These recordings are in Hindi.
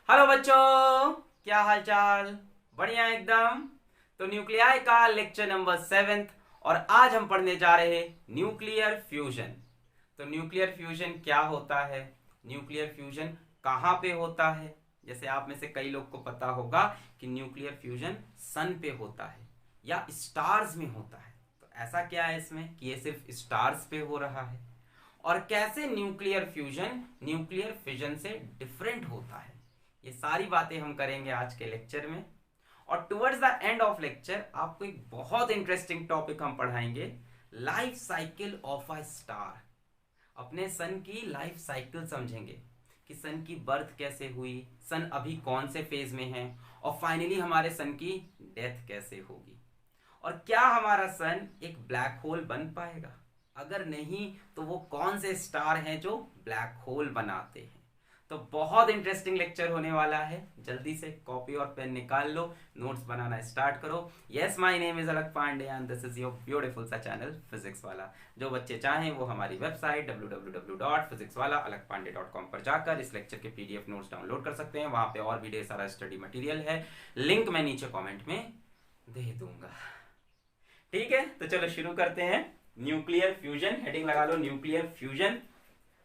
हेलो बच्चों, क्या हाल चाल। बढ़िया एकदम। तो न्यूक्लियाई का लेक्चर नंबर 7 और आज हम पढ़ने जा रहे हैं न्यूक्लियर फ्यूजन। तो न्यूक्लियर फ्यूजन क्या होता है, न्यूक्लियर फ्यूजन कहाँ पे होता है। जैसे आप में से कई लोग को पता होगा कि न्यूक्लियर फ्यूजन सन पे होता है या स्टार्स में होता है। तो ऐसा क्या है इसमें कि ये सिर्फ स्टार्स पे हो रहा है, और कैसे न्यूक्लियर फिजन से डिफरेंट होता है, ये सारी बातें हम करेंगे आज के लेक्चर में। और towards the end of lecture आपको एक बहुत इंटरेस्टिंग टॉपिक हम पढ़ाएंगे, life cycle of a star. अपने सन की लाइफ साइकिल समझेंगे कि सन की बर्थ कैसे हुई, सन अभी कौन से फेज में है, और फाइनली हमारे सन की डेथ कैसे होगी। और क्या हमारा सन एक ब्लैक होल बन पाएगा, अगर नहीं तो वो कौन से स्टार हैं जो ब्लैक होल बनाते हैं। तो बहुत इंटरेस्टिंग लेक्चर होने वाला है। जल्दी से कॉपी और पेन निकाल लो, नोट्स बनाना स्टार्ट करो। Yes, my name is Alakh Pandey and this is your beautiful सा चैनल फिजिक्स वाला। जो बच्चे चाहें वो हमारी वेबसाइट www.physicswala-alakpande.com पर जाकर इस लेक्चर के पीडीएफ नोट्स डाउनलोड कर सकते हैं। वहां पे और भी ढेर सारा स्टडी मटेरियल है, लिंक मैं नीचे कॉमेंट में दे दूंगा। ठीक है, तो चलो शुरू करते हैं। न्यूक्लियर फ्यूजन, हेडिंग लगा लो न्यूक्लियर फ्यूजन।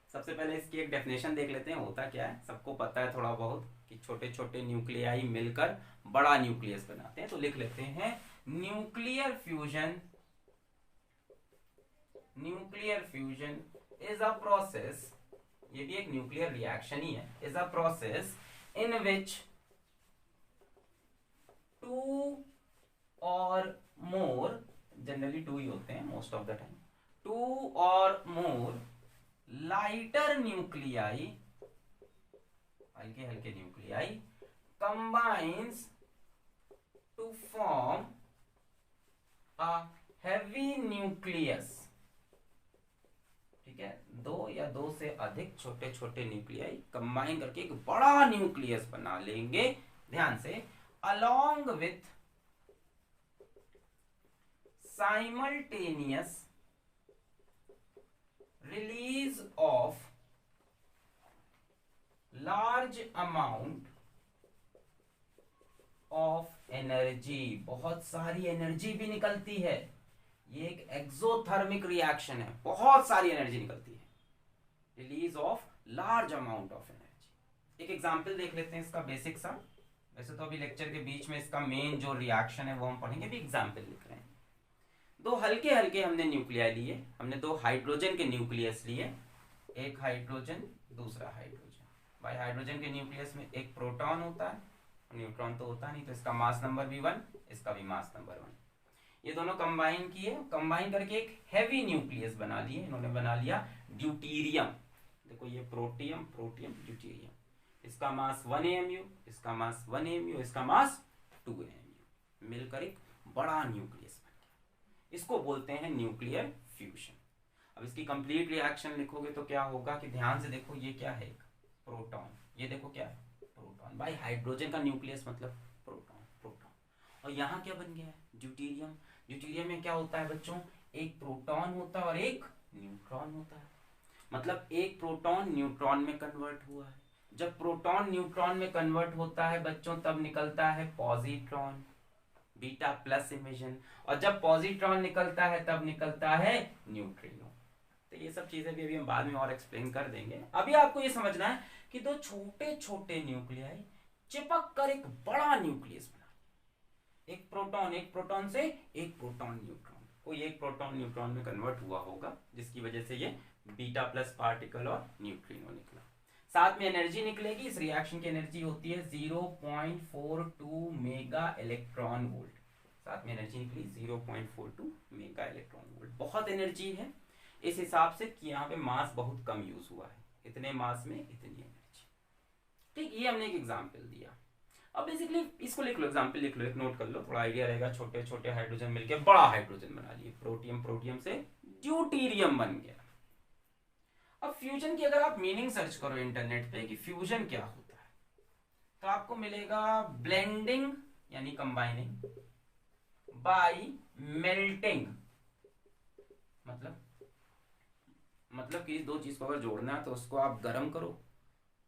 सबसे पहले इसकी एक डेफिनेशन देख लेते हैं, होता क्या है। सबको पता है थोड़ा बहुत कि छोटे छोटे न्यूक्लियाई मिलकर बड़ा न्यूक्लियस बनाते हैं। तो लिख लेते हैं nuclear fusion. Nuclear fusion is a process, ये भी एक न्यूक्लियर रिएक्शन ही है, is a process in which two or more, generally two ही होते हैं most of the time, two or more lighter nuclei, हल्के हल्के nuclei combines to form a heavy nucleus. ठीक है, दो या दो से अधिक छोटे छोटे न्यूक्लियाई कंबाइन करके एक बड़ा न्यूक्लियस बना लेंगे। ध्यान से, along with simultaneous release of large amount of energy, बहुत सारी एनर्जी भी निकलती है। ये एक एक्सोथर्मिक रिएक्शन है, बहुत सारी एनर्जी निकलती है। Release of large amount of energy. एक एग्जांपल देख लेते हैं इसका बेसिक सा। वैसे तो अभी लेक्चर के बीच में इसका मेन जो रिएक्शन है वो हम पढ़ेंगे, भी एग्जांपल लिख रहे हैं। दो हल्के हल्के हमने न्यूक्लियाई लिए, हमने दो हाइड्रोजन के न्यूक्लियस लिए, एक हाइड्रोजन दूसरा हाइड्रोजन। भाई हाइड्रोजन के न्यूक्लियस में एक प्रोटॉन होता है, न्यूट्रॉन तो होता नहीं, तो इसका मास नंबर भी 1, इसका भी मास नंबर 1। ये दोनों कंबाइन किए, कंबाइन करके एक हैवी न्यूक्लियस बना लिए। इन्होंने बना लिया ड्यूटीरियम। देखो ये प्रोटियम, प्रोटियम, ड्यूटीरियम। इसका मास 1 AMU, इसका मास 1 AMU, इसका मास 2 AMU, मिलकर एक बड़ा न्यूक्लियस। इसको बोलते हैं न्यूक्लियर फ्यूजन। अब इसकी कंप्लीट रिएक्शन लिखोगे तो क्या होगा कि ध्यान से देखो, ये क्या है, एक प्रोटॉन, ये देखो क्या है, प्रोटॉन। भाई हाइड्रोजन का न्यूक्लियस मतलब प्रोटॉन, प्रोटॉन। और यहाँ क्या बन गया है, ड्यूटीरियम। ड्यूटीरियम में क्या होता है बच्चों, एक प्रोटॉन होता है और एक न्यूट्रॉन होता है। मतलब एक प्रोटॉन न्यूट्रॉन में कन्वर्ट हुआ है। जब प्रोटॉन न्यूट्रॉन में कन्वर्ट होता है बच्चों, तब निकलता है पॉजिट्रॉन, बीटा प्लस इमिशन। और जब पॉजिट्रॉन निकलता है तब निकलता है न्यूट्रिनो। तो ये सब चीजें भी अभी हम बाद में और एक्सप्लेन कर देंगे। अभी आपको ये समझना है कि दो छोटे छोटे न्यूक्लियाई चिपक कर एक बड़ा न्यूक्लियस बना, एक प्रोटॉन से एक प्रोटॉन न्यूट्रॉन, कोई एक प्रोटॉन न्यूट्रॉन में कन्वर्ट हुआ होगा, जिसकी वजह से ये बीटा प्लस पार्टिकल और न्यूट्रिनो निकला। साथ में एनर्जी निकलेगी। इस रिएक्शन की एनर्जी होती है 0.42 मेगा इलेक्ट्रॉन वोल्ट। साथ में एनर्जी निकली 0.42 मेगा इलेक्ट्रॉन वोल्ट। बहुत एनर्जी है इस हिसाब से कि यहाँ पे मास बहुत कम यूज हुआ है, इतने मास में इतनी एनर्जी। ठीक, ये हमने एक एग्जांपल दिया। अब बेसिकली इसको लिख लो, एग्जांपल लिख लो, एक नोट कर लो, थोड़ा आइडिया रहेगा। छोटे छोटे हाइड्रोजन मिलकर बड़ा हाइड्रोजन बना लिए, प्रोटियम, प्रोटियम से ड्यूटीरियम बन गया। अब फ्यूजन की अगर आप मीनिंग सर्च करो इंटरनेट पे कि फ्यूजन क्या होता है, तो आपको मिलेगा ब्लेंडिंग यानी कंबाइनिंग, बाय मेल्टिंग। मतलब कि दो चीज को अगर जोड़ना है तो उसको आप गर्म करो,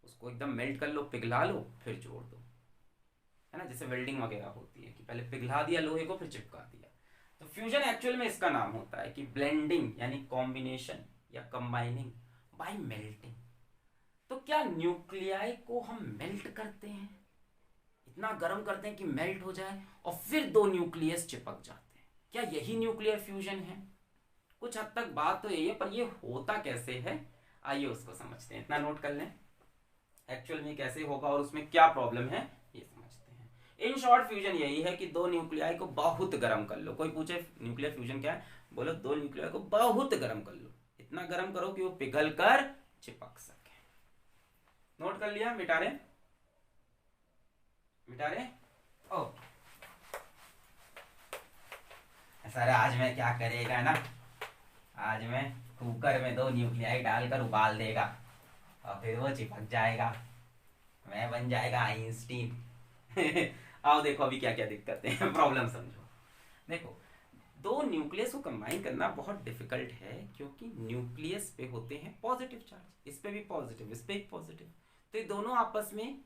उसको एकदम मेल्ट कर लो, पिघला लो, फिर जोड़ दो, है ना, जैसे वेल्डिंग वगैरह होती है कि पहले पिघला दिया लोहे को फिर चिपका दिया। तो फ्यूजन एक्चुअल में इसका नाम होता है कि ब्लेंडिंग यानी कॉम्बिनेशन या कंबाइनिंग बाय मेल्टिंग। तो क्या न्यूक्लियाई को हम मेल्ट करते हैं, इतना गर्म करते हैं कि मेल्ट हो जाए और फिर दो न्यूक्लियस चिपक जाते हैं, क्या यही न्यूक्लियर फ्यूजन है? कुछ हद तक बात तो यही है, पर ये होता कैसे है आइए उसको समझते हैं। इतना नोट कर लें, एक्चुअल में कैसे होगा और उसमें क्या प्रॉब्लम है ये समझते हैं। इन शॉर्ट फ्यूजन यही है कि दो न्यूक्लियाई को बहुत गर्म कर लो। कोई पूछे न्यूक्लियर फ्यूजन क्या है, बोलो दो न्यूक्लियाई को बहुत गर्म कर लो, इतना गर्म करो कि वो पिघल कर चिपक सके। नोट कर लिया, मिटा रहे ओके। सर आज मैं क्या करेगा ना, आज मैं कुकर में दो न्यूक्लियाई डालकर उबाल देगा और फिर वो चिपक जाएगा, मैं बन जाएगा आइंस्टीन। आओ देखो अभी क्या क्या दिक्कतें हैं, प्रॉब्लम समझो। देखो दो न्यूक्लियस को कंबाइन करना बहुत डिफिकल्ट है, क्योंकि न्यूक्लियस पे होते हैं पॉजिटिव चार्ज, इस पे भी पॉजिटिव, इस पे भी पॉजिटिव, तो ये दोनों आपस में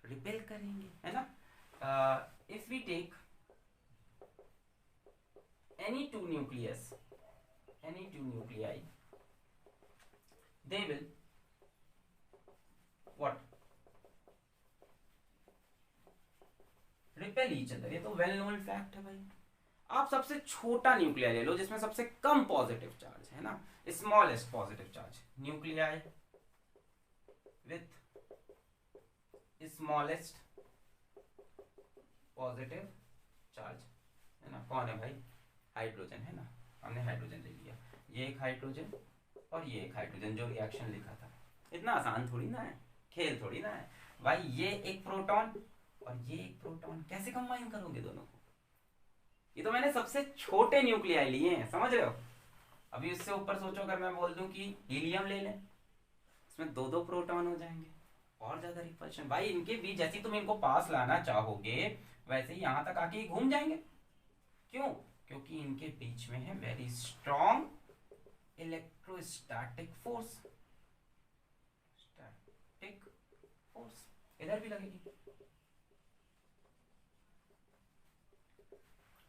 रिपेल करेंगे, है ना। If we take any two nuclei, they will what repel each other। ये तो वेल नोन फैक्ट है भाई। आप सबसे छोटा न्यूक्लियाई ले लो जिसमें सबसे कम पॉजिटिव चार्ज है ना, smallest positive charge, nuclei with smallest positive charge, है ना। कौन है भाई, हाइड्रोजन, है ना। हमने हाइड्रोजन ले लिया, ये एक हाइड्रोजन और ये एक हाइड्रोजन, जो रिएक्शन लिखा था। इतना आसान थोड़ी ना है, खेल थोड़ी ना है भाई। ये एक प्रोटॉन और ये एक प्रोटॉन, कैसे कंबाइन करोगे दोनों को? ये तो मैंने सबसे छोटे न्यूक्लियाई लिए हैं, समझ रहे हो। अभी इससे ऊपर सोचो, अगर मैं बोल दूं कि हीलियम ले लें, इसमें दो दो प्रोटॉन हो जाएंगे, और ज्यादा रिपल्शन भाई। इनके बीच जैसे तुम इनको पास लाना चाहोगे वैसे ही यहां तक आके घूम जाएंगे। क्यों? क्योंकि इनके बीच में है very strong electrostatic force, static force इधर भी लगेगी,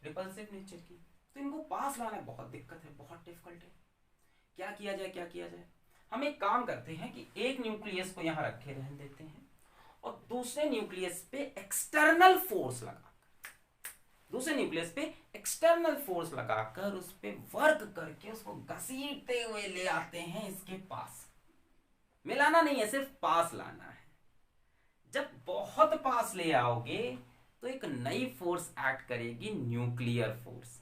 रिपल्सिव नेचर की। तो इनको पास लाना बहुत दिक्कत है, बहुत डिफिकल्ट है। क्या किया जाए, क्या किया जाए? हम एक काम करते हैं कि एक न्यूक्लियस को यहां रखे रहने देते हैं और दूसरे न्यूक्लियस पे एक्सटर्नल फोर्स लगाकर उस पे वर्क करके उसको घसीटते हुए ले आते हैं इसके पास। मिलाना नहीं है, सिर्फ पास लाना है। जब बहुत पास ले आओगे तो एक नई फोर्स एक्ट करेगी, न्यूक्लियर फोर्स।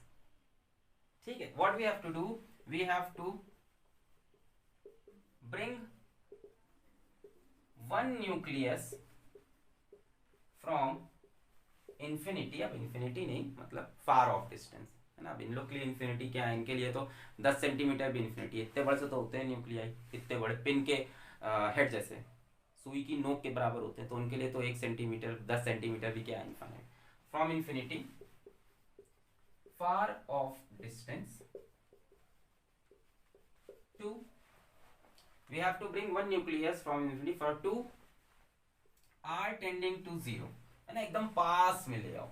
ठीक है, what we have to do, we have to bring one nucleus from infinity, अब infinity नहीं मतलब far off distance, है ना। अब इन लोग के लिए infinity क्या है, इनके लिए तो 10 सेंटीमीटर भी infinity है। इतने बड़े से तो होते हैं न्यूक्लियाई, इतने बड़े पिन के हेड जैसे, सुई की नोक के बराबर होते हैं, तो उनके लिए तो 1 सेंटीमीटर 10 सेंटीमीटर भी क्या है, infinite. From infinity far of distance to, we have to bring one nucleus from infinity for 2 r tending to 0, है ना। एकदम पास में ले आओ,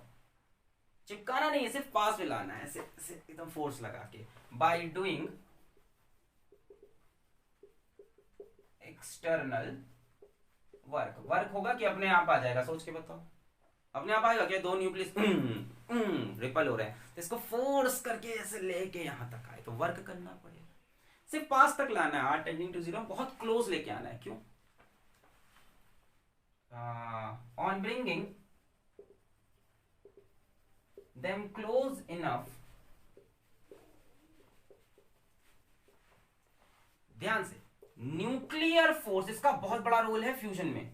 चिपकाना नहीं है, सिर्फ पास में लाना है, ऐसे एकदम फोर्स लगा के, by doing एक्सटर्नल वर्क होगा कि अपने आप आ जाएगा, सोच के बताओ। अपने आप आएगा क्या? दो न्यूक्लियस रिपल हो रहे हैं, तो इसको फोर्स करके ऐसे लेके यहां तक आए, तो वर्क करना पड़ेगा। सिर्फ पास तक लाना है, r टेंडिंग टू 0, बहुत क्लोज लेके आना है। क्यों? On bringing them close enough, ध्यान से, न्यूक्लियर फोर्स, इसका बहुत बड़ा रोल है फ्यूजन में।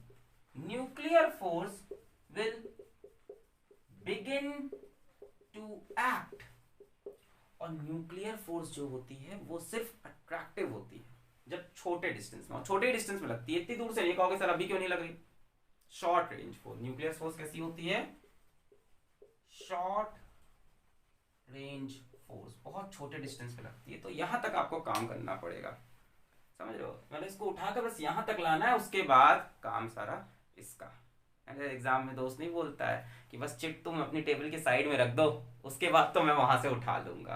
Nuclear force will begin to act, और न्यूक्लियर फोर्स जो होती है वो सिर्फ अट्रैक्टिव होती है जब छोटे डिस्टेंस में, और छोटे डिस्टेंस में लगती है, इतनी दूर से नहीं। कहोगे सर अभी क्यों नहीं लग रही? Short range force, nuclear force कैसी होती है? शॉर्ट रेंज फोर्स, बहुत छोटे डिस्टेंस पे लगती है। तो यहां तक आपको काम करना पड़ेगा, समझ रहे हो, मतलब इसको उठाकर बस यहाँ तक लाना है, उसके बाद काम सारा इसका। एग्जाम में दोस्त नहीं बोलता है कि बस चिट तुम अपनी टेबल के साइड में रख दो, उसके बाद तो मैं वहां से उठा लूंगा,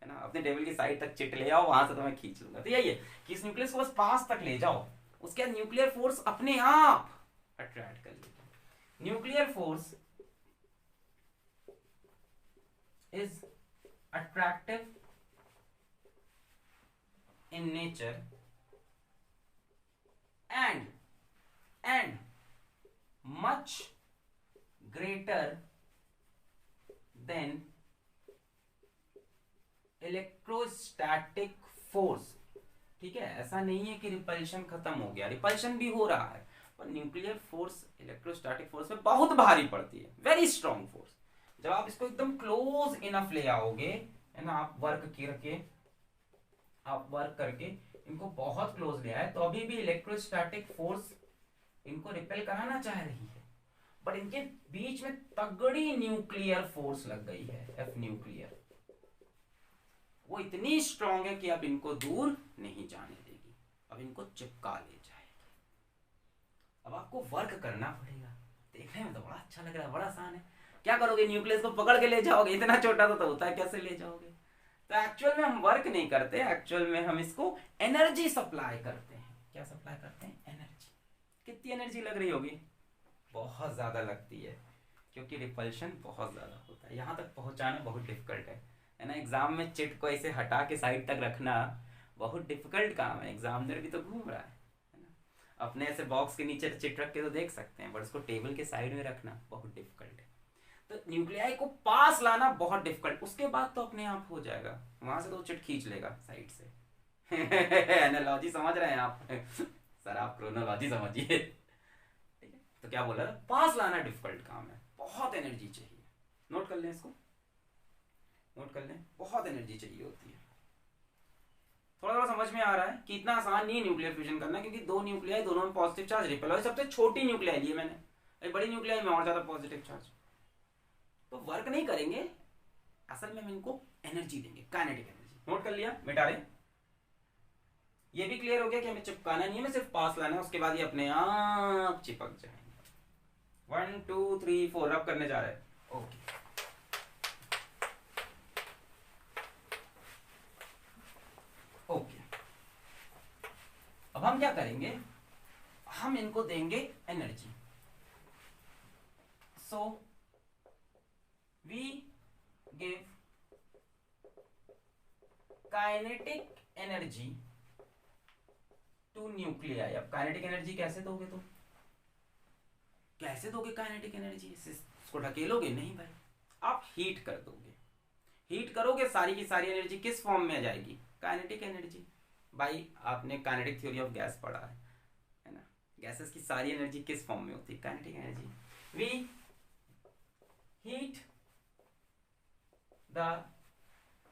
है ना, अपने टेबल की साइड तक चिट ले आओ, वहां से तो मैं खींच लूंगा। तो यही है कि इस न्यूक्लियस को बस पास तक ले जाओ, उसके बाद न्यूक्लियर फोर्स अपने आप अट्रैक्ट कर लेगा। Nuclear force is attractive in nature and much greater than electrostatic force. ठीक है, ऐसा नहीं है कि रिपल्शन खत्म हो गया, रिपल्शन भी हो रहा है, पर न्यूक्लियर फोर्स इलेक्ट्रोस्टैटिक फोर्स में बहुत भारी पड़ती है, वेरी स्ट्रॉन्ग फोर्स। जब आप इसको एकदम क्लोज इनफ ले आओगे, है ना, आप वर्क करके इनको बहुत क्लोज ले आए, तो अभी भी इलेक्ट्रोस्टैटिक फोर्स इनको रिपेल कराना चाह रही है, बट इनके बीच में तगड़ी न्यूक्लियर फोर्स लग गई है, एफ न्यूक्लियर। वो इतनी स्ट्रांग है कि अब इनको दूर नहीं जाने देगी, अब इनको चिपका ले जाएगी। अब आपको वर्क करना पड़ेगा। देखने में तो बड़ा अच्छा लग रहा है, बड़ा आसान है। क्या करोगे, न्यूक्लियस को पकड़ के ले जाओगे, इतना छोटा तो होता है, कैसे ले जाओगे। तो एक्चुअल में हम वर्क नहीं करते, एक्चुअल में हम इसको एनर्जी सप्लाई करते हैं। क्या सप्लाई करते हैं, एनर्जी। कितनी एनर्जी लग रही होगी, बहुत ज्यादा लगती है, क्योंकि रिपल्शन बहुत ज्यादा होता है, यहाँ तक पहुंचाना बहुत डिफिकल्ट है ना। एग्जाम में चिट को ऐसे हटा के साइड तक रखना बहुत डिफिकल्ट काम है, एग्जामिनर भी तो घूम रहा है ना। अपने ऐसे बॉक्स के नीचे चिट रख के तो देख सकते हैं, बट उसको टेबल के साइड में रखना बहुत डिफिकल्ट है। तो न्यूक्लियाई को पास लाना बहुत डिफिकल्ट, उसके बाद तो अपने आप हो जाएगा, वहां से तो चिट खींच लेगा साइड से। एनालॉजी समझ रहे हैं आप? सर आप क्रोनोलॉजी समझिए। ठीक है, तो क्या बोला था, पास लाना डिफिकल्ट काम है, बहुत एनर्जी चाहिए। नोट कर लें इसको, नोट कर लें, बहुत एनर्जी चाहिए होती है। थोड़ा थोड़ा समझ में आ रहा है कि इतना आसान नहीं है न्यूक्लियर फ्यूजन करना, क्योंकि दो न्यूक्लियाई, दोनों में पॉजिटिव चार्ज रिपेल हो। सबसे छोटी न्यूक्लियाई ली है मैंने, एक बड़ी न्यूक्लियाई में और ज्यादा पॉजिटिव चार्ज, तो वर्क नहीं करेंगे, असल में हम इनको एनर्जी देंगे, काइनेटिक एनर्जी। नोट कर लिया, मिटा रहे। ये भी क्लियर हो गया कि हमें चिपकाना नहीं है, हमें सिर्फ पास लाना है, उसके बाद ये अपने आप चिपक जाएंगे। 1 2 3 4 रब करने जा रहे हैं। ओके, ओके, अब हम क्या करेंगे, हम इनको देंगे energy. So we give kinetic energy to nuclei. अब काइनेटिक एनर्जी कैसे दोगे तुम, कैसे दोगे काइनेटिक एनर्जी, इसको ढकेलोगे नहीं भाई, आप हीट कर दोगे। हीट करोगे, सारी की सारी एनर्जी किस फॉर्म में आ जाएगी, काइनेटिक एनर्जी। भाई आपने काइनेटिक थ्योरी ऑफ गैस पढ़ा है ना, गैसेस की सारी एनर्जी किस फॉर्म में होती है, kinetic energy. We heat the,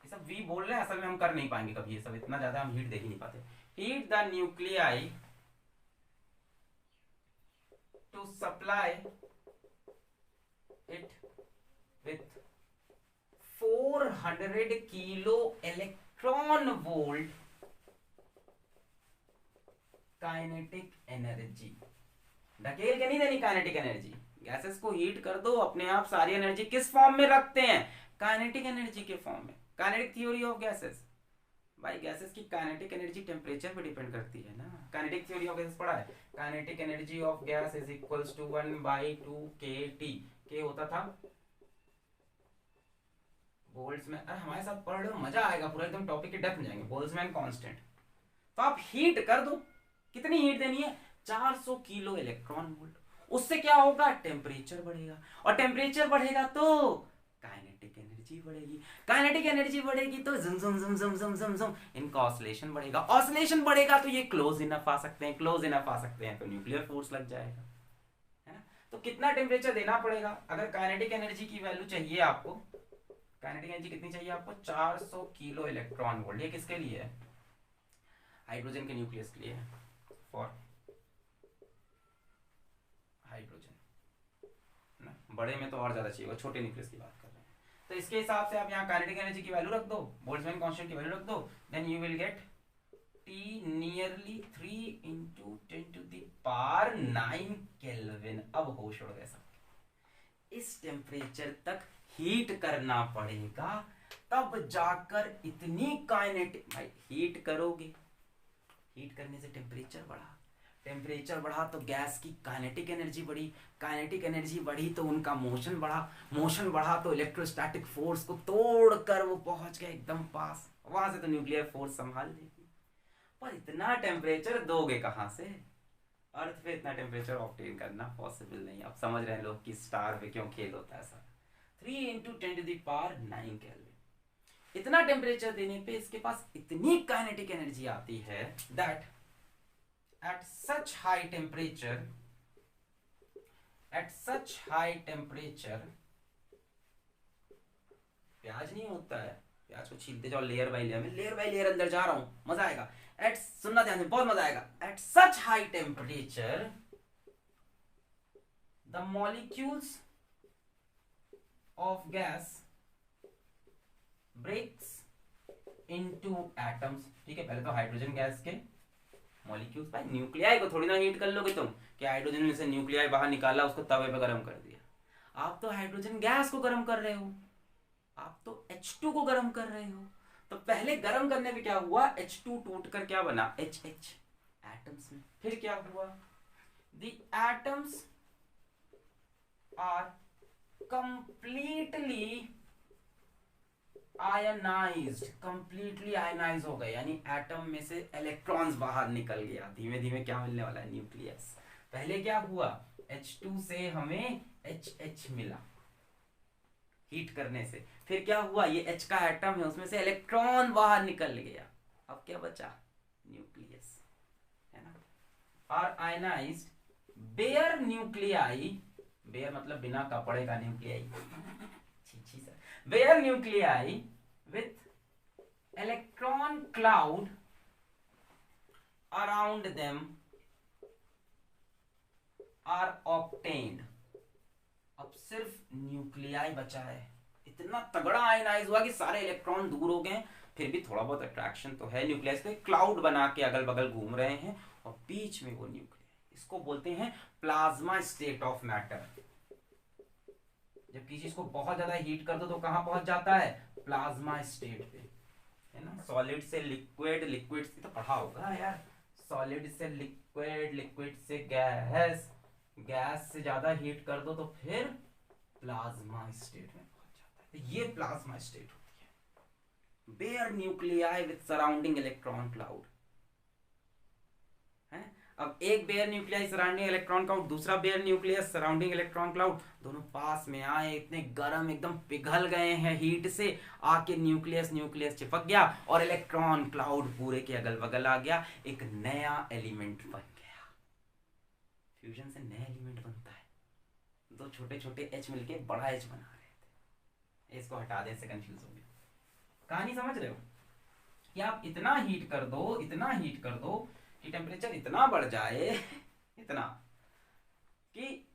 ये सब वी बोल रहे हैं, असल में हम कर नहीं पाएंगे कभी ये सब, इतना ज्यादा हम हीट देख ही नहीं पाते। Heat the nuclei to supply it with 400 kilo electron volt kinetic energy. ढकेल के नहीं देनी काइनेटिक एनर्जी, गैसेस को हीट कर दो, अपने आप सारी एनर्जी किस फॉर्म में रखते हैं, काइनेटिक एनर्जी के फॉर्म में। काइनेटिक थ्योरी ऑफ गैसेस, भाई गैसेस की काइनेटिक एनर्जी टेम्परेचर पे डिपेंड करती है ना। काइनेटिक थ्योरी ऑफ गैसेस पढ़ा है, kinetic energy of gas is equals to 1/2 kT। के होता था बोल्ट्जमैन, अरे हमारे साथ पढ़ लो, मजा आएगा, पूरा एकदम टॉपिक के डेप्थ में जाएंगे। Boltzmann constant. तो आप हीट कर दो, कितनी हीट देनी है, 400 किलो इलेक्ट्रॉन वोल्ट। उससे क्या होगा, टेम्परेचर बढ़ेगा, और टेम्परेचर बढ़ेगा तो काइनेटिक एनर्जी बढ़ेगी, काइनेटिक एनर्जी बढ़ेगी तो जुम जुम जुम जुम जुम जुम जुम इनका ऑसिलेशन बढ़ेगा, ऑसिलेशन बढ़ेगा तो ये क्लोज इनफ आ सकते हैं, क्लोज इनफ आ सकते हैं तो न्यूक्लियर फोर्स लग जाएगा, है ना। तो कितना टेम्परेचर देना पड़ेगा, अगर काइनेटिक एनर्जी की वैल्यू चाहिए आपको, काइनेटिक एनर्जी कितनी चाहिए आपको, 400 किलो इलेक्ट्रॉन वोल्ट। ये किसके लिए है, हाइड्रोजन के न्यूक्लियस के लिए है, फॉर हाइड्रोजन ना, बड़े में तो और ज्यादा चाहिए, छोटे न्यूक्लियस की बात कर रहे हैं। तो इसके हिसाब से आप यहाँ काइनेटिक एनर्जी की वैल्यू रख दो, बोल्ट्जमैन कांस्टेंट की वैल्यू रख दो, then you will get T nearly 3 into 10⁻⁹ kelvin. अब होश उड़ गए सब। इस टेम्परेचर तक हीट करना पड़ेगा, तब जाकर इतनी काइनेटिक, भाई हीट करोगे, हीट करने से टेम्परेचर बढ़ा, टेम्परेचर बढ़ा तो गैस की काइनेटिक एनर्जी बढ़ी, काइनेटिक एनर्जी बढ़ी तो उनका मोशन बढ़ा, मोशन बढ़ा तो इलेक्ट्रोस्टैटिक फोर्स को तोड़कर वो पहुंच गए एकदम पास, वहां से तो न्यूक्लियर फोर्स संभाल लेगी। पर इतना टेम्परेचर दोगे कहां से? अर्थ पे इतना टेम्परेचर ऑब्टेन करना पॉसिबल नहीं। आप समझ रहे हैं लोग कि स्टार पे क्यों खेल होता है सर। 3 into 10⁻⁹ kelvin. इतना टेम्परेचर देने पे इसके पास इतनी काइनेटिक एनर्जी आती है that at such high temperature प्याज नहीं होता है, प्याज को छीलते जाओ layer by layer, layer by layer अंदर जा रहा हूं, मजा आएगा। सुनना ध्यान से, बहुत मजा आएगा। At such high temperature the molecules of gas breaks into atoms. ठीक है, पहले तो हाइड्रोजन गैस के मॉलिक्यूल्स, भाई न्यूक्लियाई को थोड़ी ना हीट कर लोगे तुम कि हाइड्रोजन में से न्यूक्लियाई बाहर निकाला, उसको तवे पे गर्म कर दिया। आप तो हाइड्रोजन गैस को गर्म कर रहे हो, आप तो H2 को गर्म कर रहे हो। तो पहले गर्म करने में क्या हुआ, H2 टूट कर क्या बना, HH एटम्स में। फिर क्या हुआ, the atoms are completely ionized, completely ionize हो गए, यानी एटम में से इलेक्ट्रॉन्स बाहर निकल गया। धीमे धीमे क्या मिलने वाला है, न्यूक्लियस। पहले क्या हुआ, H2 से हमें HH मिला हीट करने से, फिर क्या हुआ, ये H का एटम है उसमें से इलेक्ट्रॉन बाहर निकल गया, अब क्या बचा, न्यूक्लियस, है ना। और आयनाइज्ड बेयर न्यूक्लियाई, बेयर मतलब बिना कपड़े का nuclei, bare nuclei with electron cloud around them are obtained। अब सिर्फ न्यूक्लियाई बचा है, इतना तगड़ा आयनाइज हुआ कि सारे इलेक्ट्रॉन दूर हो गए, फिर भी थोड़ा बहुत अट्रैक्शन तो है न्यूक्लियस पे, क्लाउड बना के अगल बगल घूम रहे हैं और बीच में वो न्यूक्लियस, इसको बोलते हैं प्लाज्मा स्टेट ऑफ मैटर। जब किसी चीज को बहुत ज्यादा हीट कर दो तो कहां पहुंच जाता है, प्लाज्मा स्टेट पे, है ना। सॉलिड से लिक्विड, लिक्विड से तो पढ़ा होगा यार, सॉलिड से लिक्विड, लिक्विड से गैस, गैस से ज्यादा हीट कर दो तो फिर प्लाज्मा स्टेट में पहुंच जाता है। तो ये प्लाज्मा स्टेट होती है, bare nuclei with surrounding electron cloud. अब एक bare nuclei surrounding electron cloud, दूसरा bare nucleus surrounding electron cloud, दोनों पास में आए, इतने गर्म एकदम पिघल गए हैं हीट से, आके न्यूक्लियस न्यूक्लियस चिपक गया और इलेक्ट्रॉन क्लाउड पूरे के अगल बगल आ गया, एक नया एलिमेंट बन गया। फ्यूजन से नया एलिमेंट बनता है, दो छोटे छोटे H मिलके बड़ा H बना रहे थे। इसको हटा दे से कंफ्यूज हो गया। कहानी समझ रहे हो कि आप इतना हीट कर दो, इतना हीट कर दो कि टेम्परेचर इतना बढ़ जाए, इतना कि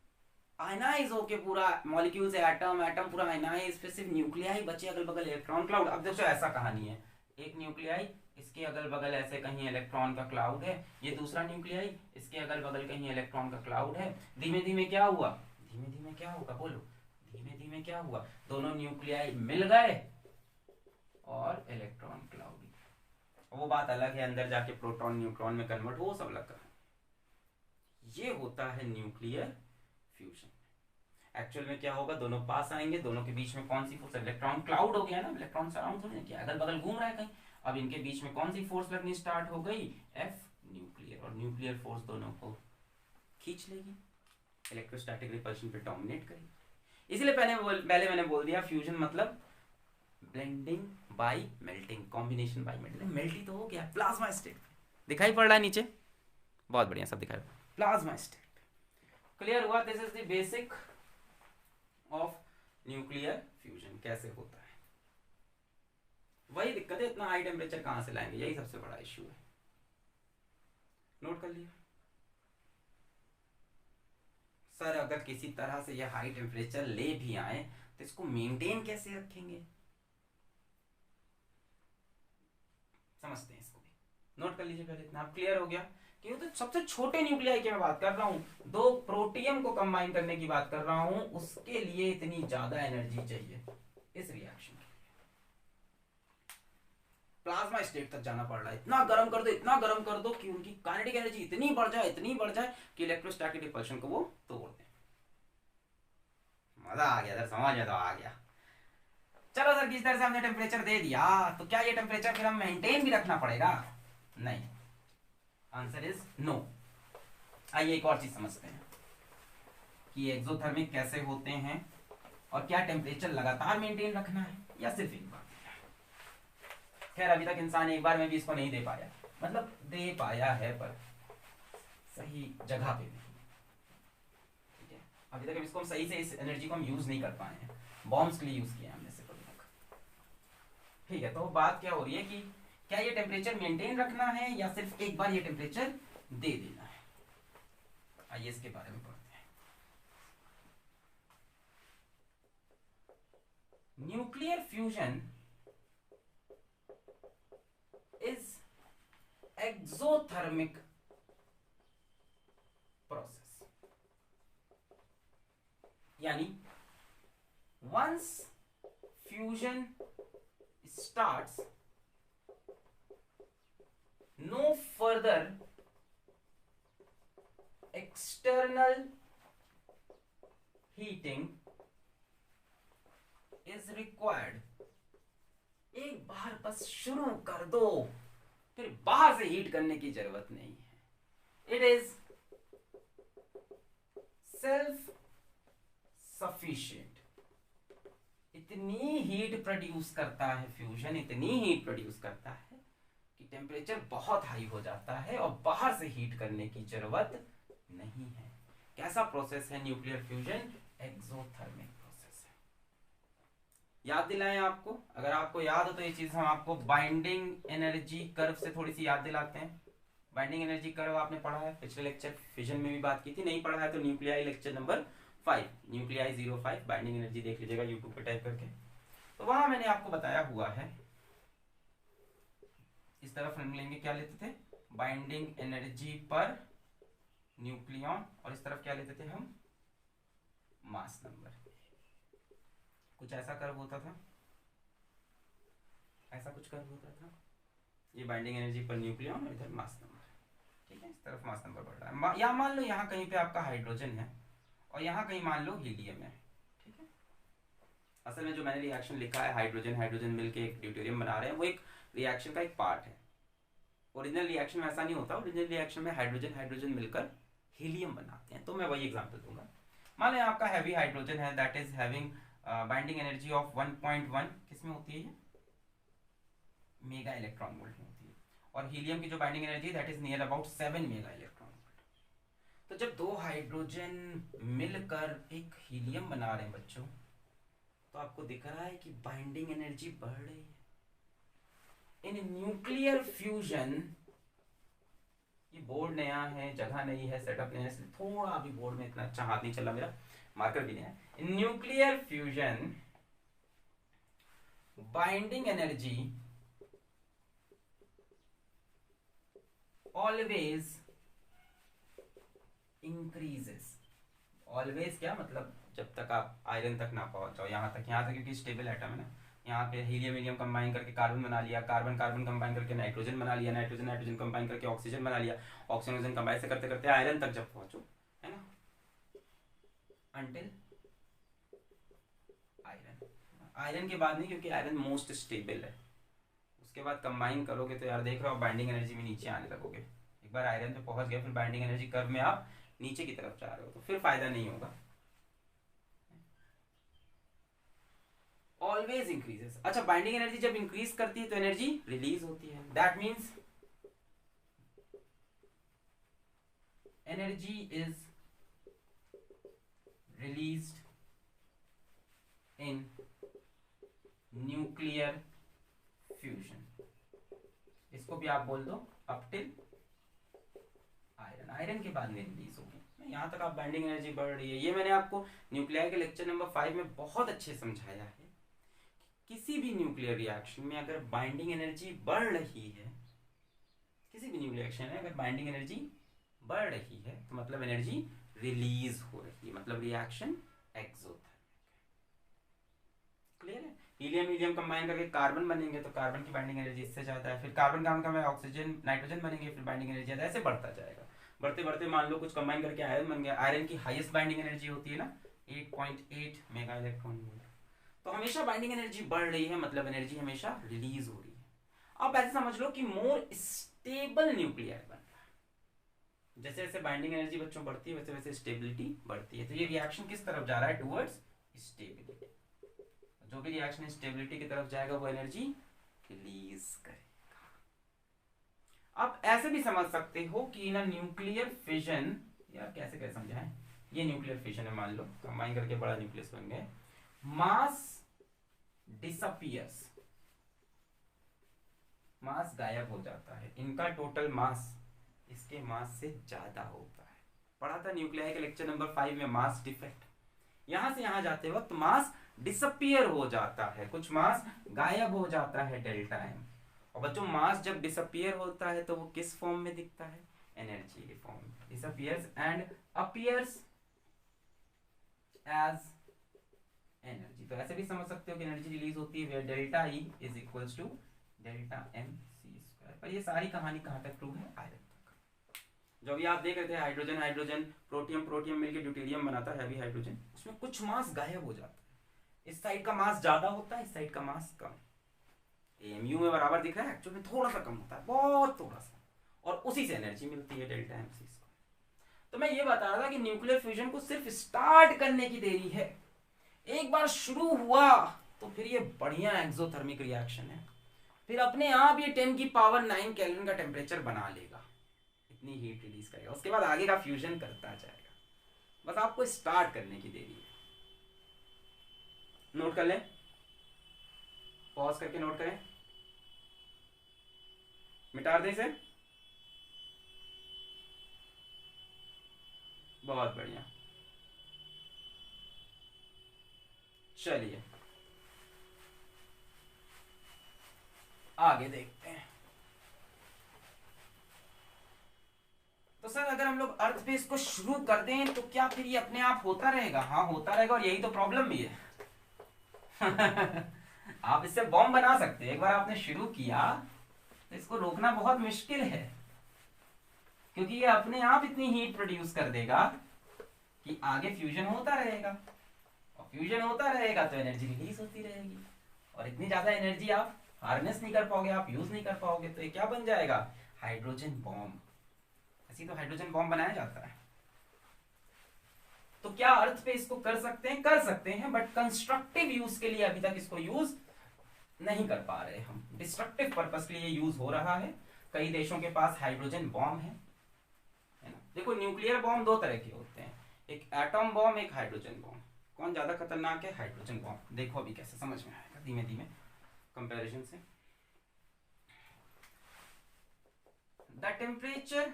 आयनाइज होके पूरा मॉलिक्यूल से एटम, एटम पूरा आयनाइज, फिर सिर्फ न्यूक्लियाई बचे अगल बगल इलेक्ट्रॉन क्लाउड। अब देखो ऐसा कहानी है, एक न्यूक्लियाई, इसके अगल बगल ऐसे कहीं इलेक्ट्रॉन का क्लाउड है, ये दूसरा न्यूक्लियाई, इसके अगल बगल कहीं इलेक्ट्रॉन का क्लाउड है। धीमे धीमे क्या हुआ, धीमे धीमे क्या होगा बोलो, धीमे धीमे क्या हुआ, दोनों न्यूक्लियाई मिल गए और इलेक्ट्रॉन क्लाउड। वो बात अलग है, अंदर जाके प्रोटॉन न्यूट्रॉन में कन्वर्ट, वो सब अलग है। ये होता है न्यूक्लियर फ्यूजन। एक्चुअल में क्या होगा, दोनों पास आएंगे, दोनों के बीच में कौन सी फोर्स, इलेक्ट्रॉन क्लाउड हो गया ना, इलेक्ट्रॉन सराउंड थोड़ी ना किया, अगल बगल घूम रहा है कहीं। अब इनके बीच में कौन सी फोर्स लगनी स्टार्ट हो गई, F न्यूक्लियर, और न्यूक्लियर फोर्स दोनों को खींच लेगी, इलेक्ट्रोस्टैटिक रिपल्शन पे डोमिनेट करेगी। इसलिए पहले मैंने बोल दिया फ्यूजन मतलब blending bye melting, combination bye melting. Melty तो हो गया, प्लाज्मा स्टेट दिखाई पड़ रहा है नीचे, बहुत बढ़िया सब दिखाई, प्लाज्मा स्टेट क्लियर हुआ। This is the basic of nuclear fusion, कैसे होता है। वही दिक्कत है, इतना हाई टेम्परेचर कहां से लाएंगे, यही सबसे बड़ा इश्यू है। नोट कर लिया सर, अगर किसी तरह से यह हाई टेम्परेचर ले भी आए तो इसको मेंटेन कैसे रखेंगे, समझते हैं इसको भी। नोट कर लीजिए पहले इतना, आप क्लियर हो गया कि वो तो सबसे छोटे न्यूक्लियाई की मैं बात कर रहा हूं, दो प्रोटियम को कंबाइन करने की बात कर रहा हूं, उसके लिए इतनी ज्यादा एनर्जी चाहिए इस रिएक्शन की। प्लाज्मा स्टेट तक जाना पड़ रहा है, इतना गर्म कर दो, इतना गर्म कर दो कि उनकी काइनेटिक एनर्जी इतनी बढ़ जाए, इतनी बढ़ जाए कि इलेक्ट्रोस्टैटिक रिपल्शन को वो तोड़ दे। मजा आ गया सर, समझ में तो आ गया। चलो सर, किस तरह से हमने टेम्परेचर दे दिया, तो क्या ये टेम्परेचर फिर हम मेंटेन भी रखना पड़ेगा? नहीं, आंसर इज नो। आइए एक और चीज समझते हैं कि एक्सोथर्मिक कैसे होते हैं और क्या टेम्परेचर लगातार मेंटेन रखना है या सिर्फ एक बार। खैर अभी तक इंसान एक बार में भी इसको नहीं दे पाया, मतलब दे पाया है पर सही जगह पे नहीं। ठीक है, अभी तक इसको हम सही से, इस एनर्जी को हम यूज नहीं कर पाए हैं, बॉम्ब्स के लिए यूज किया हमने सिर्फ अभी तक। ठीक है, तो बात क्या हो रही है कि क्या ये टेम्परेचर मेंटेन रखना है या सिर्फ एक बार ये टेम्परेचर दे देना है। आइए इसके बारे में पढ़ते हैं। Nuclear fusion is exothermic process, यानी once fusion starts, no further external heating is required। एक बार बस शुरू कर दो, फिर बाहर से हीट करने की जरूरत नहीं है। It is self sufficient. इतनी हीट प्रोड्यूस करता है फ्यूजन, इतनी हीट प्रोड्यूस करता है कि टेम्परेचर बहुत हाई हो जाता है और बाहर से हीट करने की जरूरत नहीं है। कैसा प्रोसेस है न्यूक्लियर फ्यूजन? एक्सोथर्मिक प्रोसेस है। याद दिलाएं आपको, अगर आपको याद हो तो ये चीज हम आपको बाइंडिंग एनर्जी कर्व से थोड़ी सी याद दिलाते हैं। बाइंडिंग एनर्जी कर्व आपने पढ़ा है पिछले लेक्चर, फिजन में भी बात की थी। नहीं पढ़ा है तो nuclei lecture number 5, nuclei 05 binding energy देख लीजिएगा यूट्यूब पे टाइप करके। तो वहां मैंने आपको बताया हुआ है, इस तरफ हम लेंगे, क्या लेते थे? बाइंडिंग एनर्जी पर न्यूक्लियन, और इस तरफ क्या लेते थे हम? Mass number. कुछ ऐसा कर्व होता था, ऐसा कुछ कर्व होता था। ये बाइंडिंग एनर्जी पर न्यूक्लियन और इधर मास नंबर। ठीक है, इस तरफ मास नंबर बढ़ रहा है। या मान लो यहाँ कहीं पे आपका हाइड्रोजन है और यहाँ कहीं मान लो हीलियम है। ठीक है, असल में जो मैंने रिएक्शन लिखा है, हाइड्रोजन हाइड्रोजन मिलकर एक ड्यूटेरियम बना रहे हैं, वो एक रिएक्शन का एक पार्ट है। ओरिजिनल रिएक्शन में ऐसा नहीं होता, ओरिजिनल रिएक्शन में हाइड्रोजन हाइड्रोजन मिलकर हीलियम बनाते हैं। तो मैं वही एग्जाम्पल दूंगा। मान लो आपका हैवी हाइड्रोजन है, that is having binding energy of 1.1, किसमें होती है ये? मेगा इलेक्ट्रॉन वोल्ट में होती है। और हीलियम की जो बाइंडिंग एनर्जी है that is near about 7 mega electron volt. तो जब दो हाइड्रोजन मिलकर एक हीलियम बना रहे हैं बच्चों, तो आपको दिख रहा है कि बाइंडिंग एनर्जी बढ़ रही है। इन न्यूक्लियर फ्यूजन, ये बोर्ड नया है, जगह नहीं है, सेटअप नहीं है, इसलिए थोड़ा अभी बोर्ड में इतना अच्छा हाथ नहीं चल रहा, मेरा मार्कर भी नहीं है। In nuclear fusion binding energy always increases. Always क्या मतलब? जब तक आप आयरन तक ना पहुंचाओ, यहाँ तक क्योंकि स्टेबल एटम है ना, यहाँ पे हीलियम हीलियम कंबाइन करके कार्बन बना लिया, कार्बन कार्बन कंबाइन करके नाइट्रोजन बना लिया, नाइट्रोजन नाइट्रोजन कंबाइन करके ऑक्सीजन बना लिया, ऑक्सीजन कंबाइन से करते करते आयरन तक जब पहुंचो, है ना, अंटिल आयरन। आयरन के बाद नहीं, क्योंकि आयरन मोस्ट स्टेबल है। उसके बाद कंबाइन करोगे तो यार देख रहे हो बाइंडिंग एनर्जी में नीचे आने लगोगे। एक बार आयरन पे पहुंच गए, फिर बाइंडिंग एनर्जी कर्व में आप नीचे की तरफ जा रहे हो, तो फिर फायदा नहीं होगा। Always increases. अच्छा, बाइंडिंग एनर्जी जब इंक्रीज करती है तो एनर्जी रिलीज होती है। That means energy is released in nuclear fusion. इसको भी आप बोल दो अप टिल आयरन। आयरन के बाद में रिलीज होगी। यहाँ तक आप बाइंडिंग एनर्जी बढ़ रही है, ये मैंने आपको न्यूक्लियर के लेक्चर नंबर 5 में बहुत अच्छे समझाया है। किसी भी न्यूक्लियर रिएक्शन में अगर बाइंडिंग एनर्जी बढ़ रही है, किसी भी न्यूक्लियर रिएक्शन है अगर बाइंडिंग एनर्जी बढ़ रही है तो मतलब एनर्जी रिलीज हो रही है, मतलब रिएक्शन एक्सोथर्मिक। क्लियर है? हीलियम हीलियम कंबाइन करके कार्बन बनेंगे तो कार्बन की बाइंडिंग एनर्जी इससे ज्यादा है, फिर कार्बन का ऑक्सीजन नाइट्रोजन बनेंगे, फिर बाइंडिंग एनर्जी ज्यादा, ऐसे बढ़ता जाएगा। बढ़ते बढ़ते मान लो कुछ कंबाइन करके आयरन बन गया, आयरन की हाईएस्ट बाइंडिंग एनर्जी होती है ना 8.8 मेगा इलेक्ट्रॉन वोल्ट, तो हमेशा बाइंडिंग एनर्जी बढ़ रही है, मतलब एनर्जी हमेशा रिलीज हो रही है। अब ऐसे समझ लो कि मोर स्टेबल न्यूक्लियर बन रहा है। जैसे जैसे बाइंडिंग एनर्जी बच्चों बढ़ती है वैसे वैसे स्टेबिलिटी बढ़ती है, तो ये रिएक्शन किस तरफ जा रहा है? Towards stability. जो भी रिएक्शन स्टेबिलिटी की तरफ जाएगा वो एनर्जी रिलीज करेगा। आप ऐसे भी समझ सकते हो कि ना न्यूक्लियर फिजन, यार कैसे कैसे समझाएं, ये न्यूक्लियर फिजन है, मान लो कंबाइन करके बड़ा न्यूक्लियस बन गए, मास डिसअपियर्स, मास गायब हो जाता है, इनका टोटल मास इसके मास से ज्यादा होता है। पढ़ा था न्यूक्लियर के लेक्चर नंबर 5 में मास डिफेक्ट। यहां से यहां जाते वक्त मास डिसअपियर हो जाता है, कुछ मास गायब हो जाता है डेल्टा एम। और बच्चों मास जब डिसअपियर होता है तो वो किस फॉर्म में दिखता है? एनर्जी के फॉर्म में। Disappears and appears as energy. तो ऐसे भी समझ सकते हो कि एनर्जी रिलीज होती है where delta E is equals to delta M C square. पर ये सारी कहानी कहां तक ट्रू है? आयरन तक। जो अभी आप देख रहे थे हाइड्रोजन हाइड्रोजन प्रोटियम प्रोटियम मिलकर ड्यूटेरियम बनाता है हैवी हाइड्रोजन, उसमें कुछ मास गायब हो जाता है, इस साइड का मास ज्यादा होता है, इस साइड का मास कम। एमयू में बराबर दिख रहा है, एक्चुअली में थोड़ा सा कम होता है, बहुत थोड़ा सा, और उसी से एनर्जी मिलती है डेल्टा एम सी स्क्वायर। तो मैं ये बता रहा था कि न्यूक्लियर फ्यूजन को सिर्फ स्टार्ट करने की देरी है, एक बार शुरू हुआ तो फिर ये बढ़िया एक्सोथर्मिक रिएक्शन है, फिर अपने आप ये 10 की पावर 9 केल्विन का टेम्परेचर बना लेगा, इतनी हीट रिलीज करेगा, उसके बाद आगे का फ्यूजन करता जाएगा, बस आपको स्टार्ट करने की देरी है। नोट कर लें, पॉज करके नोट करें, मिटा दें इसे, बहुत बढ़िया। चलिए आगे देखते हैं। तो सर अगर हम लोग अर्थ बेस को शुरू कर दें तो क्या फिर ये अपने आप होता रहेगा? हाँ होता रहेगा, और यही तो प्रॉब्लम भी है। आप इससे बॉम्ब बना सकते हैं, एक बार आपने शुरू किया तो इसको रोकना बहुत मुश्किल है, क्योंकि ये अपने आप इतनी हीट प्रोड्यूस कर देगा कि आगे फ्यूजन होता रहेगा, और फ्यूजन होता रहेगा तो एनर्जी रिलीज होती रहेगी, और इतनी ज्यादा एनर्जी आप हार्नेस नहीं कर पाओगे, आप यूज नहीं कर पाओगे, तो ये क्या बन जाएगा? Hydrogen bomb. ऐसी तो हाइड्रोजन बॉम्ब बनाया जाता है। तो क्या अर्थ पे इसको कर सकते हैं? कर सकते हैं, बट कंस्ट्रक्टिव यूज के लिए अभी तक इसको यूज नहीं कर पा रहे हम। डिस्ट्रक्टिव पर्पस के लिए यूज हो रहा है, कई देशों के पास हाइड्रोजन बॉम्ब है ना। देखो न्यूक्लियर बॉम्ब दो तरह के होते हैं, एक एटॉम बॉम्ब, एक हाइड्रोजन बॉम्ब। कौन ज्यादा खतरनाक है? Hydrogen bomb. देखो अभी कैसे समझ में आएगा धीमे धीमे कंपैरिजन से। The temperature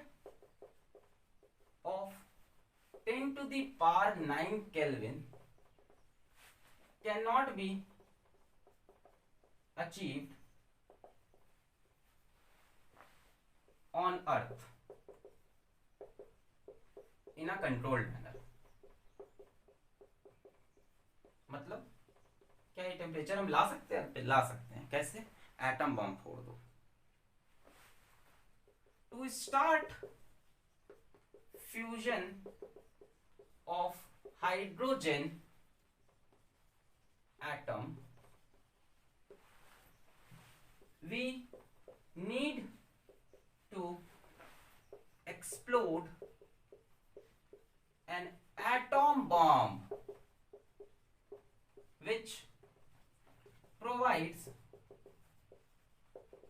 of 10 to the power 9 Kelvin cannot be achieved on Earth in a controlled manner। मतलब क्या ये टेम्परेचर हम ला सकते हैं? ला सकते हैं। कैसे? एटम बॉम्ब फोड़ दो। To start fusion of hydrogen atom we need to explode an atom bomb which provides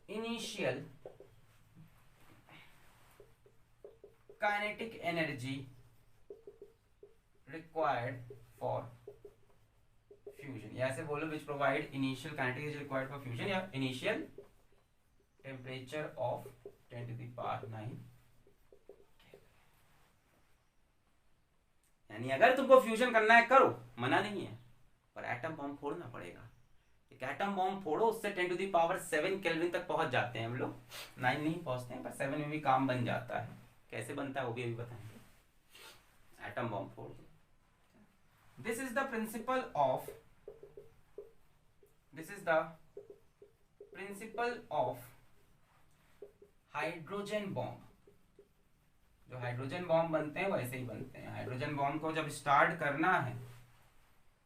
initial kinetic energy required for fusion, या ऐसे बोलो which provide initial kinetic energy required for fusion, या initial temperature of 10 to the power 9। यानी अगर तुमको फ्यूजन करना है करो, मना नहीं है, पर एटम बॉम्ब फोड़ना पड़ेगा। एक एटम बॉम्ब फोड़ो, उससे 10⁻7 केल्विन तक पहुंच जाते हैं हम लोग। 9 नहीं पहुंचते हैं, पर 7 में भी काम बन जाता है। कैसे बनता है वो भी अभी बताएंगे। एटम बॉम्ब फोड़ दो। This is the principle of hydrogen bomb. जो हाइड्रोजन बॉम्ब बनते हैं वैसे ही बनते हैं। हाइड्रोजन बॉम्ब को जब स्टार्ट करना है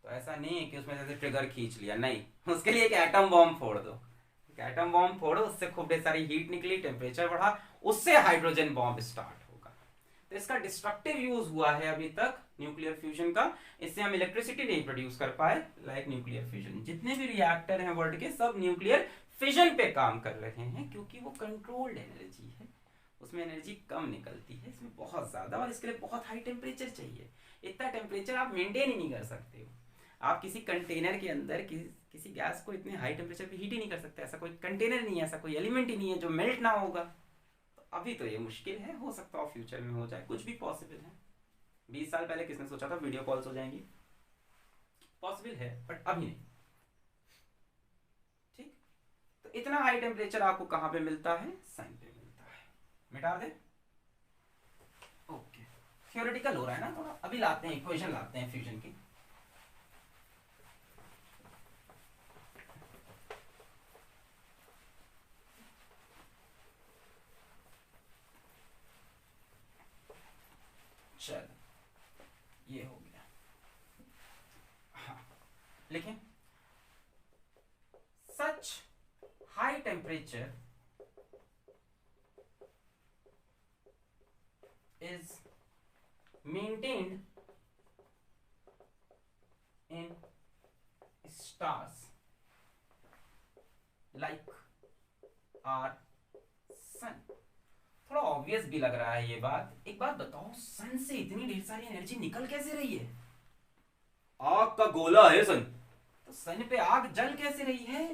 तो ऐसा नहीं है कि उसमें जैसे ट्रिगर खींच लिया, नहीं, उसके लिए एक एटम बॉम्ब फोड़ दो। एक एटम बॉम्ब फोड़ो, उससे खूब ढेर सारी हीट निकली, टेम्परेचर बढ़ा, उससे हाइड्रोजन बॉम्ब स्टार्ट होगा। तो इसका डिस्ट्रक्टिव यूज हुआ है अभी तक न्यूक्लियर फ्यूजन का। इससे हम इलेक्ट्रिसिटी नहीं प्रोड्यूस कर पाए, लाइक न्यूक्लियर फ्यूजन। जितने भी रिएक्टर हैं वर्ल्ड के, सब न्यूक्लियर फिजन पे काम कर रहे हैं, क्योंकि वो कंट्रोल्ड एनर्जी है, उसमें एनर्जी कम निकलती है, इसमें बहुत ज्यादा, और इसके लिए बहुत हाई टेम्परेचर चाहिए। इतना टेम्परेचर आप मेंटेन ही नहीं कर सकते हो। आप किसी कंटेनर के अंदर किसी गैस को इतने हाई टेम्परेचर पे हीट ही नहीं कर सकते। ऐसा कोई कंटेनर नहीं है, ऐसा कोई एलिमेंट ही नहीं है जो मेल्ट ना होगा। तो अभी तो ये मुश्किल है, हो सकता है फ्यूचर में हो जाए, कुछ भी पॉसिबल है। 20 साल पहले किसने सोचा था वीडियो कॉल्स हो जाएंगी? पॉसिबल है, बट अभी नहीं। ठीक, तो इतना हाई टेम्परेचर आपको कहां पे मिलता है? सन पे मिलता है। मिटा दे। ओके, थियोरेटिकल हो रहा है ना थोड़ा। अभी लाते हैं इक्वेशन, लाते हैं फ्यूजन की। चल, ये हो गया। हाँ, लेकिन सच high temperature is maintained in stars like our sun। थोड़ा ऑब्वियस भी लग रहा है ये बात। एक बात बताओ, सन से इतनी ढेर सारी एनर्जी निकल कैसे रही है? आग का गोला है सन, तो सन पे आग जल कैसे रही है?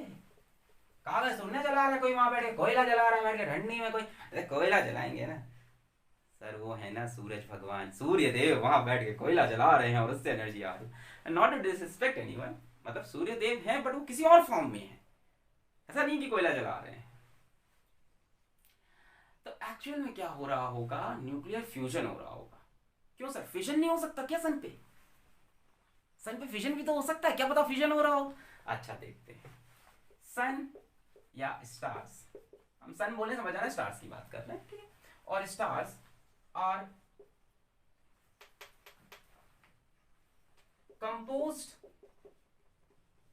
कागज सुनने जला रहा है कोई, वहां बैठे कोयला जला रहा है बैठ के ठंडी में कोई। अरे कोयला जलाएंगे ना सर, वो है ना सूरज भगवान, सूर्य देव, वहां बैठ के कोयला जला रहे हैं और उससे एनर्जी आ रही है। नॉट टू डिसरिस्पेक्ट एनीवन, मतलब सूर्य देव है बट वो किसी और फॉर्म में है, ऐसा नहीं कि कोयला जला रहे हैं। तो एक्चुअल में क्या हो रहा होगा? न्यूक्लियर फ्यूजन हो रहा होगा। क्यों सर, फिजन नहीं हो सकता क्या सन पे? सन पे फिजन भी तो हो सकता है, क्या पता फिजन हो रहा हो। अच्छा देखते हैं। सन या स्टार्स, हम सन बोले समझ आ रहा है, स्टार्स की बात कर रहे हैं, ठीक है। और stars are composed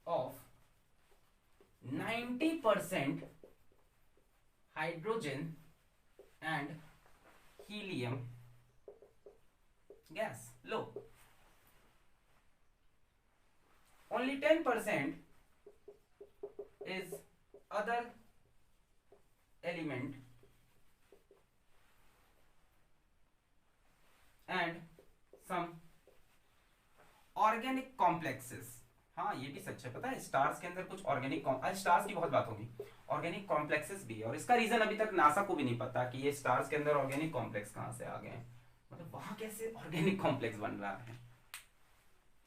of 90% hydrogen and helium gas. Low. Only 10% is other element and some organic complexes। हाँ ये भी सच है, पता है स्टार्स के अंदर कुछ ऑर्गेनिक, आज स्टार्स की बहुत बात होगी, ऑर्गेनिक कॉम्प्लेक्सेस भी है। और इसका रीजन अभी तक नासा को भी नहीं पता कि ये स्टार्स के अंदर ऑर्गेनिक कॉम्प्लेक्स कहां से आ गए हैं, मतलब वहां कैसे ऑर्गेनिक कॉम्प्लेक्स बन रहा है।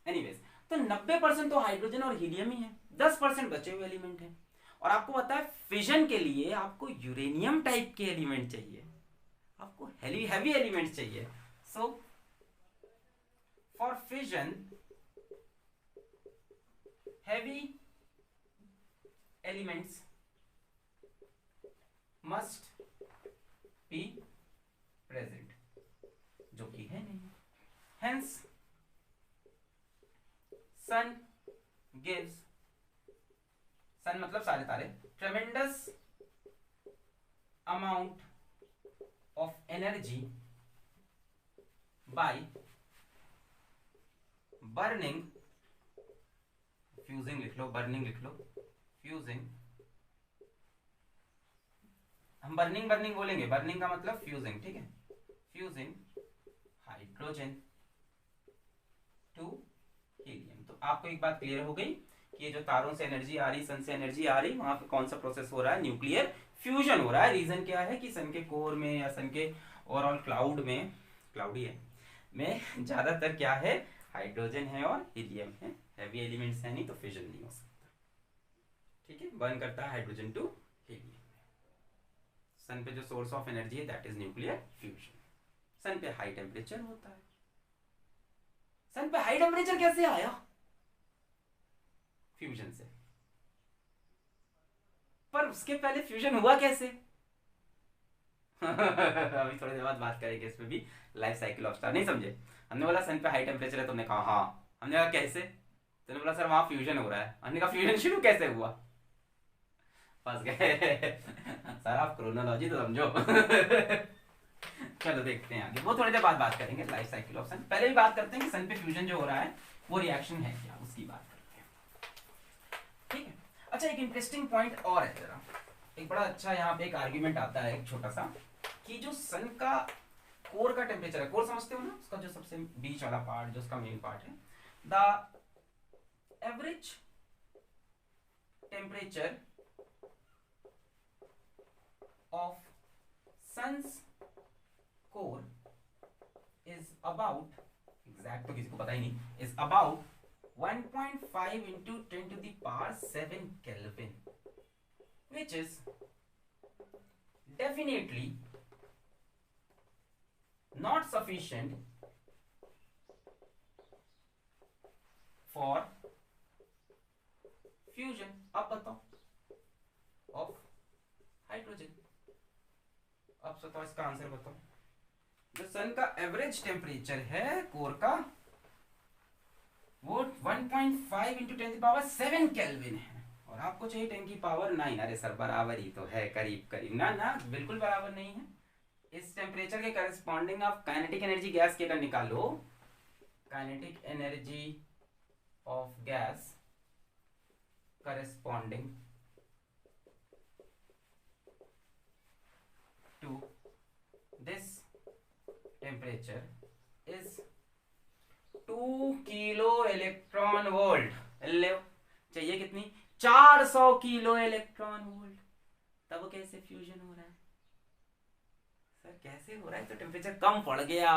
एनीवेज, तो 90% तो हाइड्रोजन और हीलियम ही है, 10% बचे हुए एलिमेंट है। और आपको पता है फिजन के लिए आपको यूरेनियम टाइप के एलिमेंट चाहिए, आपको हैवी एलिमेंट चाहिए। So, for fission, heavy elements must be present, जो कि है नहीं। Hence, sun gives, sun मतलब सारे तारे, tremendous amount of energy by burning, fusing लिख लो, बर्निंग लिख लो, फ्यूजिंग, हम बर्निंग बोलेंगे, बर्निंग का मतलब फ्यूजिंग, ठीक है, फ्यूजिंग हाइड्रोजन टू हीलियम। तो आपको एक बात क्लियर हो गई कि ये जो तारों से एनर्जी आ रही, सन से एनर्जी आ रही, वहां पे कौन सा प्रोसेस हो रहा है? न्यूक्लियर फ्यूजन हो रहा है। रीजन क्या है कि सन के कोर में या सन के ओवरऑल क्लाउड में, क्लाउडी है में ज्यादातर क्या है? हाइड्रोजन है और हीलियम है, हैवी एलिमेंट्स है नहीं, तो फिजन नहीं हो सकता। ठीक है, बर्न करता है हाइड्रोजन टू हीलियम। सन पे जो सोर्स ऑफ एनर्जी है दैट इज न्यूक्लियर फ्यूजन। सन पे हाई टेम्परेचर होता है। सन पे हाई टेम्परेचर कैसे आया? फ्यूजन से। पर उसके पहले फ्यूजन हुआ कैसे? अभी थोड़ी देर बाद बात करेंगे इस पे भी, लाइफ साइकिल ऑफ स्टार। नहीं समझे? हमने बोला सन पे हाई टेम्परेचर है, तुमने कहा हाँ। हमने कहा कैसे? तुमने बोला सर वहां फ्यूजन हो रहा है। हमने कहा फ्यूजन शुरू कैसे हुआ? फंस गए। सर आप क्रोनोलॉजी तो समझो। चलो देखते हैं आगे, वो थोड़ी देर बाद बात करेंगे लाइफ साइकिल ऑफ सन। पहले भी बात करते हैं कि सन पे फ्यूजन जो हो रहा है वो रिएक्शन है क्या, उसकी बात करते हैं। ठीक है। अच्छा, एक इंटरेस्टिंग पॉइंट और है जरा, एक बड़ा अच्छा यहाँ पे एक आर्ग्यूमेंट आता है एक छोटा सा, कि जो सन का कोर का टेम्परेचर है, कोर समझते हो ना, उसका जो सबसे बीच वाला पार्ट, जो उसका मेन पार्ट है, the average temperature of sun's core is about, exact तो किसी को पता ही नहीं, is about 1.5 into 10 to the power 7 Kelvin, which is definitely not sufficient for fusion, अब बताओ, of hydrogen। अब बताओ इसका आंसर बताओ। जो सन का एवरेज टेम्परेचर है कोर का, वो 1.5 into 10 की पावर 7 केल्विन है, और आपको चाहिए 10 की पावर 9। अरे सर बराबर ही तो है, करीब करीब। ना ना, बिल्कुल बराबर नहीं है। इस टेम्परेचर के करस्पॉन्डिंग आप काइनेटिक एनर्जी गैस के अगर निकालो, kinetic energy of gas corresponding to this temperature is 2 kilo electron volt. ले चाहिए कितनी? 400 किलो इलेक्ट्रॉन वोल्ट। तब कैसे फ्यूजन हो रहा है? सर कैसे हो रहा है? तो टेम्परेचर कम पड़ गया,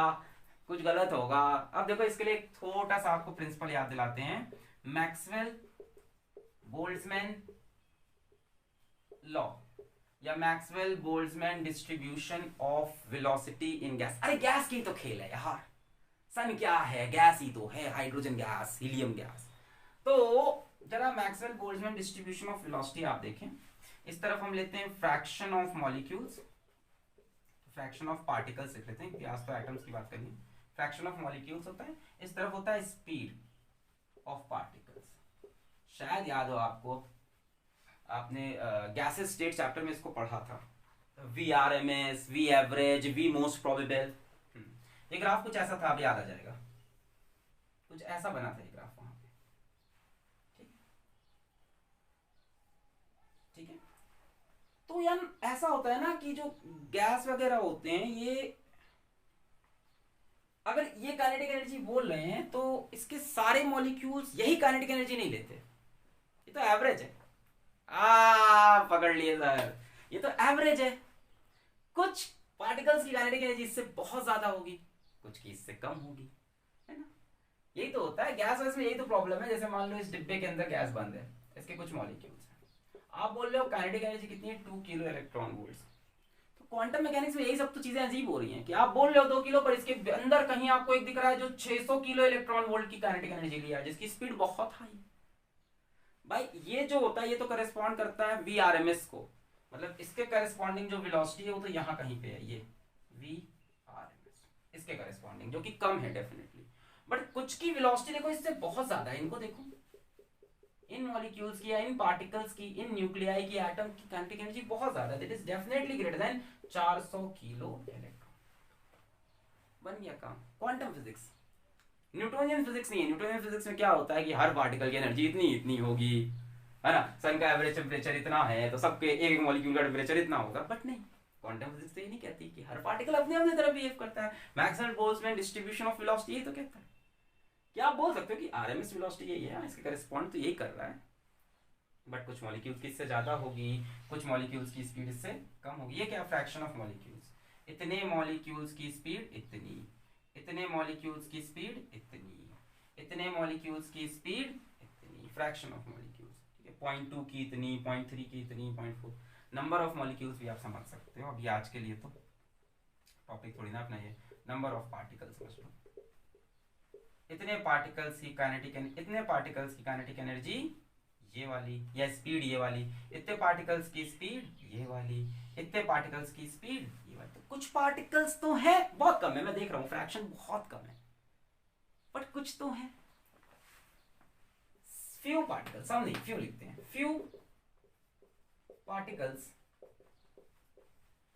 कुछ गलत होगा। अब देखो इसके लिए एक छोटा सा आपको प्रिंसिपल याद दिलाते हैं, मैक्सवेल बोल्ट्जमैन लॉ, या Maxwell Boltzmann distribution of velocity in gas. अरे गैस की तो खेल है यार, सन क्या है? गैस ही तो है, हाइड्रोजन गैस, हीलियम गैस। तो जरा Maxwell Boltzmann distribution of velocity आप देखें। इस तरफ हम लेते हैं fraction of molecules, fraction of particles लिख लेते हैं, आज तो एटम्स की बात करेंगे। फ्रैक्शन ऑफ मॉलिक्यूल्स होता है, इस तरफ होता है स्पीड ऑफ पार्टिकल्स। शायद याद हो आपको, आपने गैसेस स्टेट चैप्टर में इसको पढ़ा था, VRMS, V average, V most probable. ये ग्राफ कुछ ऐसा था, अब याद आ जाएगा, कुछ ऐसा बना था ये ग्राफ वहां पे। ठीक है। तो यार ऐसा होता है ना कि जो गैस वगैरह होते हैं, ये अगर ये काइनेटिक एनर्जी बोल रहे हैं तो इसके सारे मॉलिक्यूल्स यही काइनेटिक एनर्जी नहीं लेते, ये तो एवरेज है। पकड़ लिए सर, ये तो एवरेज है। कुछ पार्टिकल्स की काइनेटिक एनर्जी इससे बहुत ज्यादा होगी, कुछ की इससे कम होगी, है ना? यही तो होता है गैस वैस में, यही तो प्रॉब्लम है। जैसे मान लो इस डिब्बे के अंदर गैस बंद है, इसके कुछ मॉलिक्यूल्स हैं, आप बोल रहे हो काइनेटिक एनर्जी कितनी है? 2 किलो इलेक्ट्रॉन वोल्ट्स। तो क्वांटम मैकेनिक्स में यही सब तो चीजें अजीब हो रही हैं कि आप बोल रहे हो 2 किलो, पर इसके अंदर कहीं आपको एक दिख रहा है जो 600 किलो इलेक्ट्रॉन वोल्ट की काइनेटिक एनर्जी लिया है, जिसकी स्पीड बहुत हाई है। भाई ये जो होता है ये तो करेस्पॉन्ड करता है VRMS को, मतलब इसके करेस्पॉन्डिंग जो वेलोसिटी है वो तो यहाँ कहीं पे है, ये VRMS इसके करेस्पॉन्डिंग, जो कि कम है डेफिनेटली। बट कुछ की वेलोसिटी देखो इससे बहुत ज्यादा है। इनको देखो, इन मॉलिक्यूल्स की या इन पार्टिकल्स की, इन न्यूक्लियाई की, एटम की काइनेटिक एनर्जी बहुत ज्यादा है, that is definitely greater than 400 kilo electron. बन गया काम। क्वांटम फिजिक्स, न्यूटोनियन फिजिक्स नहीं है। न्यूटोनियन फिजिक्स में क्या होता है कि हर पार्टिकल की एनर्जी इतनी इतनी होगी, है ना? सन का एवरेज टेम्परेचर इतना है तो सबके एक मॉलिक्यूल का टेम्परेचर इतना होगा। बट नहीं, क्वांटम फिजिक्स तो ये नहीं कहती कि हर पार्टिकल अपने अपने तरफ बिहेव करता है। Maxwell Boltzmann distribution of velocity यही तो कहता है कि आप बोल सकते हो कि RMS वेलोसिटी यही है, इसके करेस्पॉन्ड तो यही कर रहा है, बट कुछ मॉलिक्यूल्स की इससे ज्यादा होगी, कुछ मॉलिक्यूल्स की स्पीड इससे कम होगी। ये क्या? Fraction of molecules. इतने मॉलिक्यूल्स की स्पीड इतनी, इतने मॉलिक्यूल्स की स्पीड इतनी, इतने मॉलिक्यूल्स की स्पीड इतनी, फ्रैक्शन ऑफ मॉलिक्यूल्स। ठीक है, 0.2 की इतनी, 0.3 की इतनी, 0.4 नंबर ऑफ मॉलिक्यूल्स भी आप समझ सकते हो। अभी आज के लिए तो टॉपिक थोड़ी ना अपना ये नंबर ऑफ पार्टिकल्स समझ लो। इतने पार्टिकल्स की काइनेटिक, इतने पार्टिकल्स की काइनेटिक एनर्जी ये वाली, या स्पीड ये वाली, इतने पार्टिकल्स की स्पीड ये वाली, इतने पार्टिकल्स की स्पीड ये वाली। तो कुछ पार्टिकल्स तो है, बहुत कम है, मैं देख रहा हूं फ्रैक्शन बहुत कम है, बट कुछ तो है। फ्यू पार्टिकल्स, हम नहीं फ्यू लिखते हैं, few particles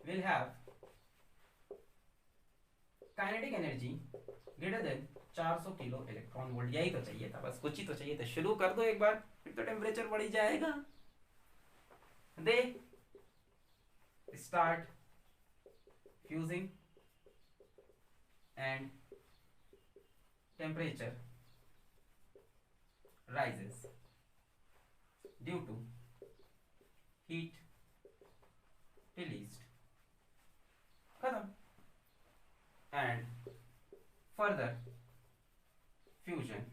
will have kinetic energy greater than 400 kilo electron volt. यही तो चाहिए था, बस कुछ ही तो चाहिए था। शुरू कर दो एक बार, फिर तो टेम्परेचर बढ़ ही जाएगा। They start fusing and temperature rises due to heat released, खत्म। and further fusion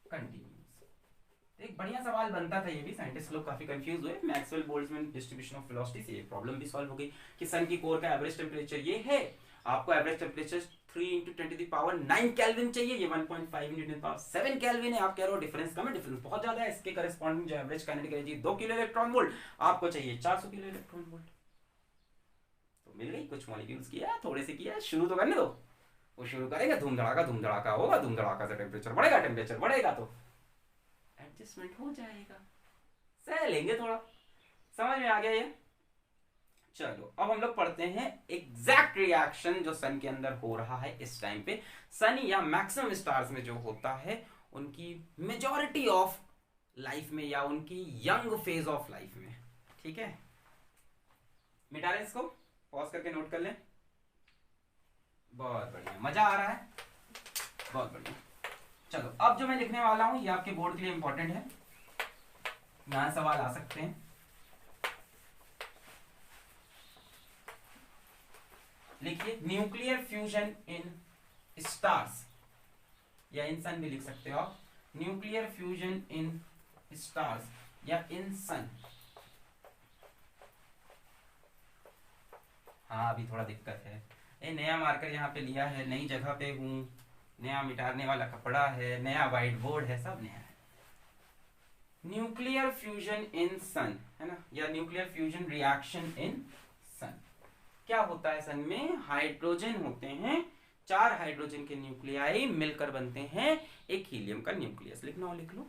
continues। एक बढ़िया सवाल बनता था ये भी, साइंटिस्ट लोग काफी कंफ्यूज हुए। Maxwell Boltzmann distribution of velocity से ये प्रॉब्लम भी सॉल्व हो गई कि सन की कोर का एवरेज टेम्परेचर ये है, आपको एवरेज टेम्परेचर 3 × 10⁹ केल्विन चाहिए, ये 1.5 × 10⁷ केल्विन है। आप कह रहे हो डिफरेंस कम है, डिफरेंस बहुत ज्यादा है। इसके करस्पॉन्डिंग जो average kinetic energy 2 kilo electron volt, आपको चाहिए 400 किलो इलेक्ट्रॉन वोल्ट। तो मिल गई, कुछ मॉलिक्यूल्स किया, थोड़े से किया, शुरू तो करने दो। वो शुरू करेगा, धूम धड़ाका होगा, धूम धड़ाका से टेम्परेचर बढ़ेगा तो एडजस्टमेंट हो जाएगा, सह लेंगे थोड़ा। समझ में आ गया ये? चलो अब हम लोग पढ़ते हैं एग्जैक्ट रिएक्शन जो सन के अंदर हो रहा है इस टाइम पे। सन या मैक्सिमम स्टार्स में जो होता है, उनकी मेजॉरिटी ऑफ लाइफ में या उनकी यंग फेज ऑफ लाइफ में। ठीक है, मिटा लें इसको, पॉज करके नोट कर लें। बहुत बढ़िया, मजा आ रहा है, बहुत बढ़िया। चलो अब जो मैं लिखने वाला हूं ये आपके बोर्ड के लिए इंपॉर्टेंट है, यहां सवाल आ सकते हैं। लिखिए, न्यूक्लियर फ्यूजन इन स्टार्स, या इन सन भी लिख सकते हो आप। न्यूक्लियर फ्यूजन इन स्टार्स या इन सन। हाँ अभी थोड़ा दिक्कत है, ये नया मार्कर यहाँ पे लिया है, नई जगह पे हूँ, नया मिटाने वाला कपड़ा है, नया व्हाइट बोर्ड है, सब नया है। न्यूक्लियर फ्यूजन इन सन है ना, या न्यूक्लियर फ्यूजन रिएक्शन इन सन। क्या होता है सन में? हाइड्रोजन होते हैं, 4 हाइड्रोजन के न्यूक्लियाई मिलकर बनते हैं एक हीलियम का न्यूक्लियस। लिखना हो लिख लो,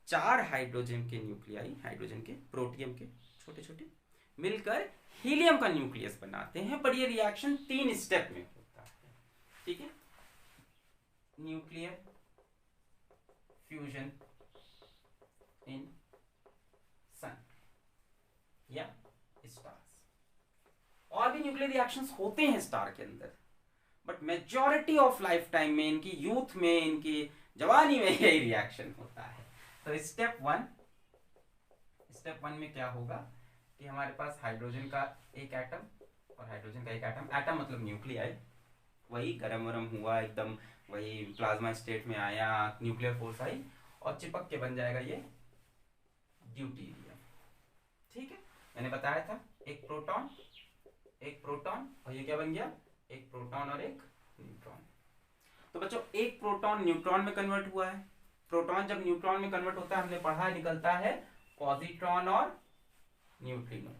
4 हाइड्रोजन के न्यूक्लियाई, हाइड्रोजन के, प्रोटियम के छोटे छोटे, मिलकर हीलियम का न्यूक्लियस बनाते हैं। पर ये रिएक्शन 3 स्टेप में होता है। ठीक है, न्यूक्लियर फ्यूजन इन सन या स्टार्स। और भी न्यूक्लियर रिएक्शंस होते हैं स्टार के अंदर, but majority of life time में, इनकी यूथ में, इनकी जवानी में यही रिएक्शन होता है। तो स्टेप वन में क्या होगा कि हमारे पास हाइड्रोजन का एक एटम और हाइड्रोजन का एक एटम, एटम मतलब न्यूक्लियाई, वही गरम वरम हुआ एकदम, वही प्लाज्मा स्टेट में आया, न्यूक्लियर फोर्स आई और चिपक के बन जाएगा ये ड्यूटेरियम। ठीक है, मैंने बताया था एक प्रोटॉन और ये क्या बन गया? एक प्रोटॉन और एक न्यूट्रॉन। तो बच्चों एक प्रोटॉन न्यूट्रॉन में कन्वर्ट हुआ है। प्रोटॉन जब न्यूट्रॉन में कन्वर्ट होता है, हमने पढ़ा, निकलता है पॉजिट्रॉन और न्यूट्रिनो।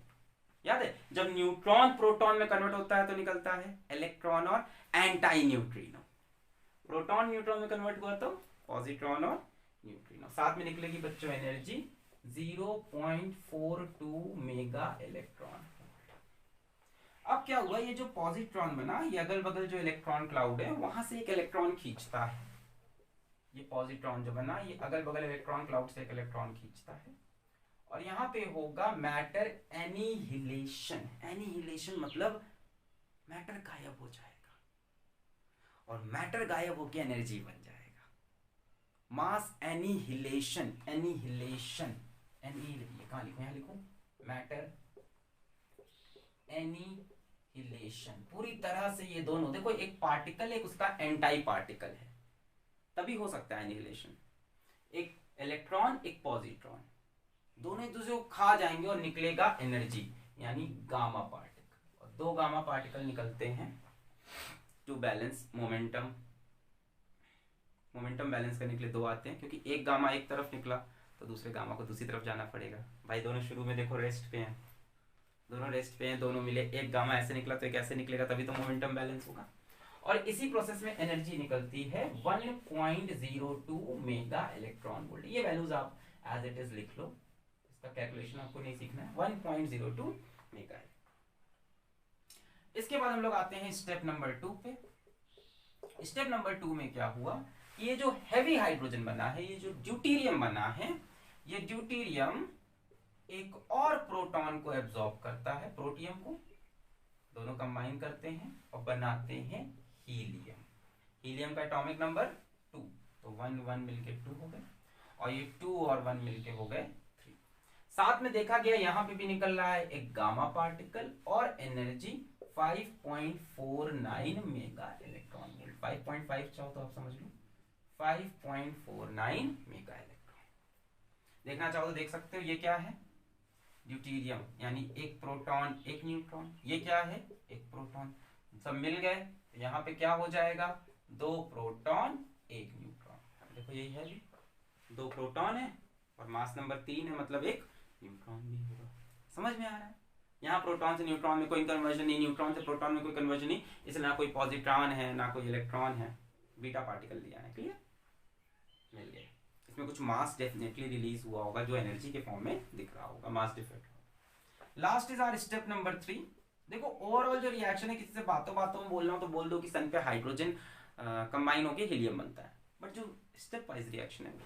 याद है, जब न्यूट्रॉन प्रोटॉन में कन्वर्ट होता है तो निकलता है इलेक्ट्रॉन और एंटी न्यूट्रिनो। प्रोटॉन न्यूट्रॉन में कन्वर्ट हुआ तो पॉजिट्रॉन और न्यूट्रिनो। साथ में निकलेगी बच्चों एनर्जी 0.42 मेगा इलेक्ट्रॉन। अब क्या हुआ, ये जो पॉजिट्रॉन बना, ये अगल बगल जो इलेक्ट्रॉन क्लाउड है वहां से एक इलेक्ट्रॉन खींचता है। ये पॉजिट्रॉन जो बना, ये अगल बगल इलेक्ट्रॉन क्लाउड से एक इलेक्ट्रॉन खींचता है और यहाँ पे होगा मैटर एनिहिलेशन। एनिहिलेशन मतलब मैटर गायब हो जाएगा और मैटर गायब होकर एनर्जी बन जाएगा। मास एनिहिलेशन, एनिहिलेशन, कहाँ लिखूं? यहाँ लिखूं, मैटर एनिहिलेशन। पूरी तरह से ये दोनों, देखो एक पार्टिकल, एक उसका एंटाई पार्टिकल है, तभी हो सकता है एनिहिलेशन। एक इलेक्ट्रॉन एक पॉजिट्रॉन, दोनों एक दूसरे को खा जाएंगे और निकलेगा एनर्जी यानी गामा पार्टिकल। और दो गामा पार्टिकल निकलते हैं to balance momentum. Momentum balance करने के लिए दो आते हैं, क्योंकि एक गामा एक तरफ निकला तो दूसरे गामा को दूसरी तरफ जाना पड़ेगा। भाई दोनों शुरू में देखो रेस्ट पे हैं, दोनों रेस्ट पे हैं, दोनों मिले, एक गामा ऐसे निकला तो एक ऐसे निकलेगा, तभी तो मोमेंटम बैलेंस होगा। और इसी प्रोसेस में एनर्जी निकलती है 1.02 मेगा इलेक्ट्रॉन वोल्ट। ये वैल्यूज आप एज इट इज लिख लो, इसका कैलकुलेशन आपको नहीं सीखना है। 1.02 मेगा। इसके बाद हम लोग आते हैं स्टेप नंबर 2 पे। स्टेप नंबर 2 में क्या हुआ, ये जो हैवी हाइड्रोजन बना है, ये जो ड्यूटेरियम बना है, ये ड्यूटेरियम एक और प्रोटॉन को एब्जॉर्ब करता है, प्रोटियम को, दोनों कंबाइन करते हैं और बनाते हैं हीलियम। हीलियम का एटॉमिक नंबर 2, तो 1 1 मिलके 2 हो गए, और ये 2 और 1 मिलके हो गए 3। साथ में देखा गया यहाँ पे भी निकल रहा है एक गामा पार्टिकल और एनर्जी 5.49 मेगा इलेक्ट्रॉन वोल्ट। 5.5 चाहो तो आप समझ लो 5.49 मेगा इलेक्ट्रॉन। देखना चाहो तो देख सकते हो, ये क्या है, ड्यूटेरियम, यानी एक प्रोटॉन एक न्यूट्रॉन। ये क्या है, एक प्रोटॉन, सब मिल गए तो यहाँ पे क्या हो जाएगा, 2 प्रोटॉन 1 न्यूट्रॉन। देखो यही है भी, 2 प्रोटॉन है और मास नंबर 3 है, मतलब एक न्यूट्रॉन भी होगा। समझ में आ रहा है, यहाँ प्रोटॉन से न्यूट्रॉन में कोई कन्वर्जन नहीं, न्यूट्रॉन से प्रोटॉन में कोई कन्वर्जन नहीं, इसलिए ना कोई पॉजिट्रॉन है ना कोई इलेक्ट्रॉन है, बीटा पार्टिकल दिया है। क्लियर, मिल गया। इसमें कुछ मास डेफिनेटली रिलीज हुआ होगा जो एनर्जी के फॉर्म में दिख रहा होगा, mass defect. Last is our step number 3। देखो ओवरऑल जो रिएक्शन है, किसी से बातों बातों में बोल रहा हूं तो बोल दो कि सन पे हाइड्रोजन कंबाइन होकर हीलियम बनता है, बट जो स्टेप वाइज रिएक्शन है वो है।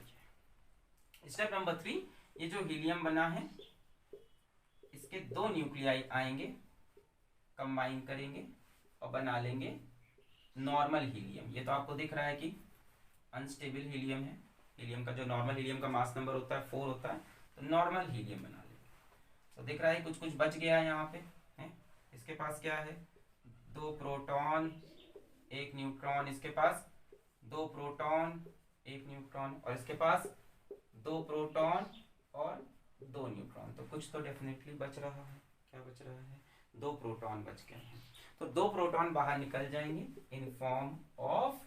स्टेप नंबर 3, ये जो हीलियम बना है इसके 2 न्यूक्लियाई आएंगे, कंबाइन करेंगे और बना लेंगे नॉर्मल हीलियम। ये तो आपको दिख रहा है कि अनस्टेबल हीलियम है। हीलियम का जो नॉर्मल हीलियम का मास नंबर होता है 4 होता है, तो नॉर्मल हीलियम बना लेंगे। तो दिख रहा है कुछ कुछ बच गया है यहाँ पे है? इसके पास क्या है, 2 प्रोटॉन 1 न्यूट्रॉन, इसके पास 2 प्रोटॉन 1 न्यूट्रॉन, और इसके पास 2 प्रोटॉन और 2 न्यूट्रॉन। तो कुछ तो डेफिनेटली बच रहा है। क्या बच रहा है, 2 प्रोटॉन बच गए हैं। तो 2 प्रोटॉन बाहर निकल जाएंगे in form of